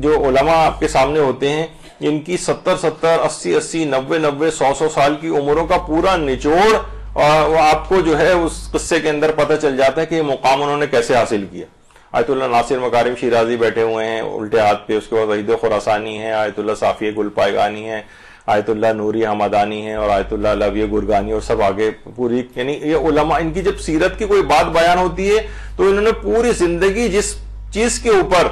جو علماء آپ کے سامنے ہوتے ہیں ان کی 70 80 90 100 سال کی عمروں کا پورا نچوڑ اور آپ کو جو ہے اس قصے کے اندر پتہ چل جاتا ہے کہ یہ مقام انہوں نے کیسے حاصل کیا۔ آیت اللہ ناصر مکارم شیرازی بیٹھے ہوئے ہیں الٹے ہاتھ پہ، اس کے بعد وحید خراسانی ہے، آیت اللہ صافی گل پائگانی ہے، آیت اللہ نوری حمدانی ہے، اور آیت اللہ علوی گرگانی، اور سب آگے پوری، یعنی یہ علماء ان کی جب سیرت کی کوئی بات بیان ہوتی ہے تو انہوں نے پوری زندگی جس چیز کے اوپر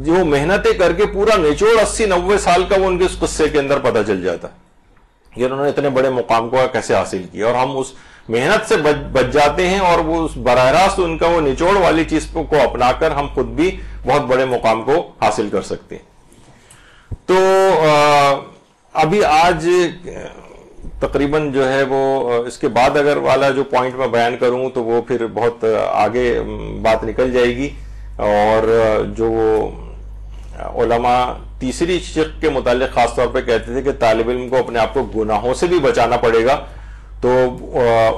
جو محنتیں کر کے پورا نچوڑ 80 90 سال کا وہ ان کے اس قصے کے اندر پتہ چل جاتا ہے کہ انہوں نے اتنے بڑے مقام کو کیسے حاصل کیا، اور ہم اس محنت سے بچ جاتے ہیں، اور وہ براہ راست ان کا وہ نچوڑ والی چیز کو اپنا کر ہم خود بھی بہت بڑے مقام کو حاصل کر سکتے ہیں۔ تو ابھی آج تقریباً جو ہے وہ اس کے بعد اگر والا جو پوائنٹ میں بیان کروں تو وہ پھر بہت آگے بات نکل جائے گی، اور جو علماء تیسری شق کے متعلق خاص طور پہ کہتے تھے کہ طالب علم کو اپنے آپ کو گناہوں سے بھی بچانا پڑے گا، تو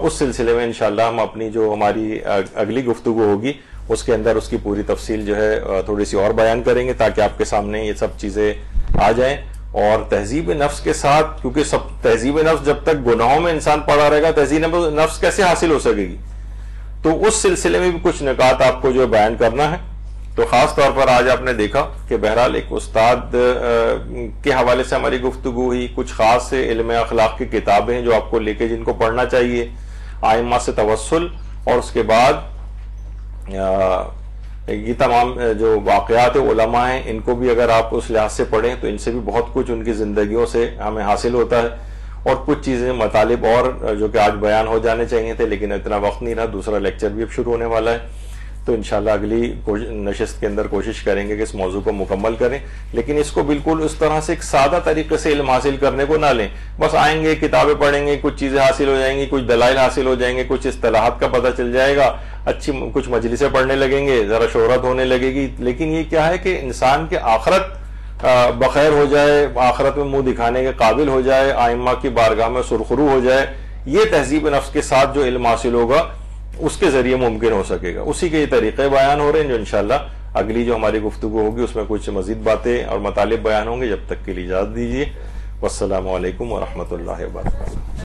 اس سلسلے میں انشاءاللہ ہم اپنی جو ہماری اگلی گفتگو ہوگی اس کے اندر اس کی پوری تفصیل جو ہے تھوڑی سی اور بیان کریں گے، تاکہ آپ کے سامنے یہ سب چیزیں آ جائیں۔ اور تہذیب نفس کے ساتھ، کیونکہ سب تہذیب نفس جب تک گناہوں میں انسان پڑا رہے گا تہذیب نفس کیسے حاصل ہو سکے گی، تو اس سلسلے میں بھی کچھ نکات آپ کو جو بیان کرنا ہے۔ تو خاص طور پر آج آپ نے دیکھا کہ بہرحال ایک استاد کے حوالے سے ہماری گفتگو ہوئی، کچھ خاص علم اخلاق کی کتابیں جو آپ کو لے کے جن کو پڑھنا چاہیے، ائمہ سے توسل، اور اس کے بعد یہ تمام جو واقعات علماء ہیں ان کو بھی اگر آپ اس لحاظ سے پڑھیں تو ان سے بھی بہت کچھ ان کی زندگیوں سے ہمیں حاصل ہوتا ہے، اور کچھ چیزیں مطالب اور جو کہ آج بیان ہو جانے چاہیے تھے لیکن اتنا وقت نہیں رہا، دوسرا لیکچر بھی اب شروع ہونے والا ہے، تو انشاءاللہ اگلی نشست کے اندر کوشش کریں گے کہ اس موضوع کو مکمل کریں، لیکن اس کو بالکل اس طرح سے ایک سادہ طریقے سے علم حاصل کرنے کو نہ لیں، بس آئیں گے کتابیں پڑھیں گے، کچھ چیزیں حاصل ہو جائیں گی، کچھ دلائل حاصل ہو جائیں گے، کچھ اصطلاحات کا پتہ چل جائے گا، اچھی کچھ مجلسیں پڑھنے لگیں گے، ذرا شہرت ہونے لگے گی، لیکن یہ کیا ہے کہ انسان کے آخرت بخیر ہو جائے، آخرت میں منہ دکھانے کے قابل ہو جائے، آئمہ کی بارگاہ میں سرخرو ہو جائے، یہ تہذیب نفس کے ساتھ جو علم حاصل ہوگا اس کے ذریعے ممکن ہو سکے گا۔ اسی کے یہ طریقے بیان ہو رہے ہیں جو انشاءاللہ اگلی جو ہماری گفتگو ہوگی اس میں کچھ مزید باتیں اور مطالب بیان ہوں گے۔ جب تک کے لیے اجازت دیجیے، والسلام علیکم ورحمۃ اللہ وبرکاتہ۔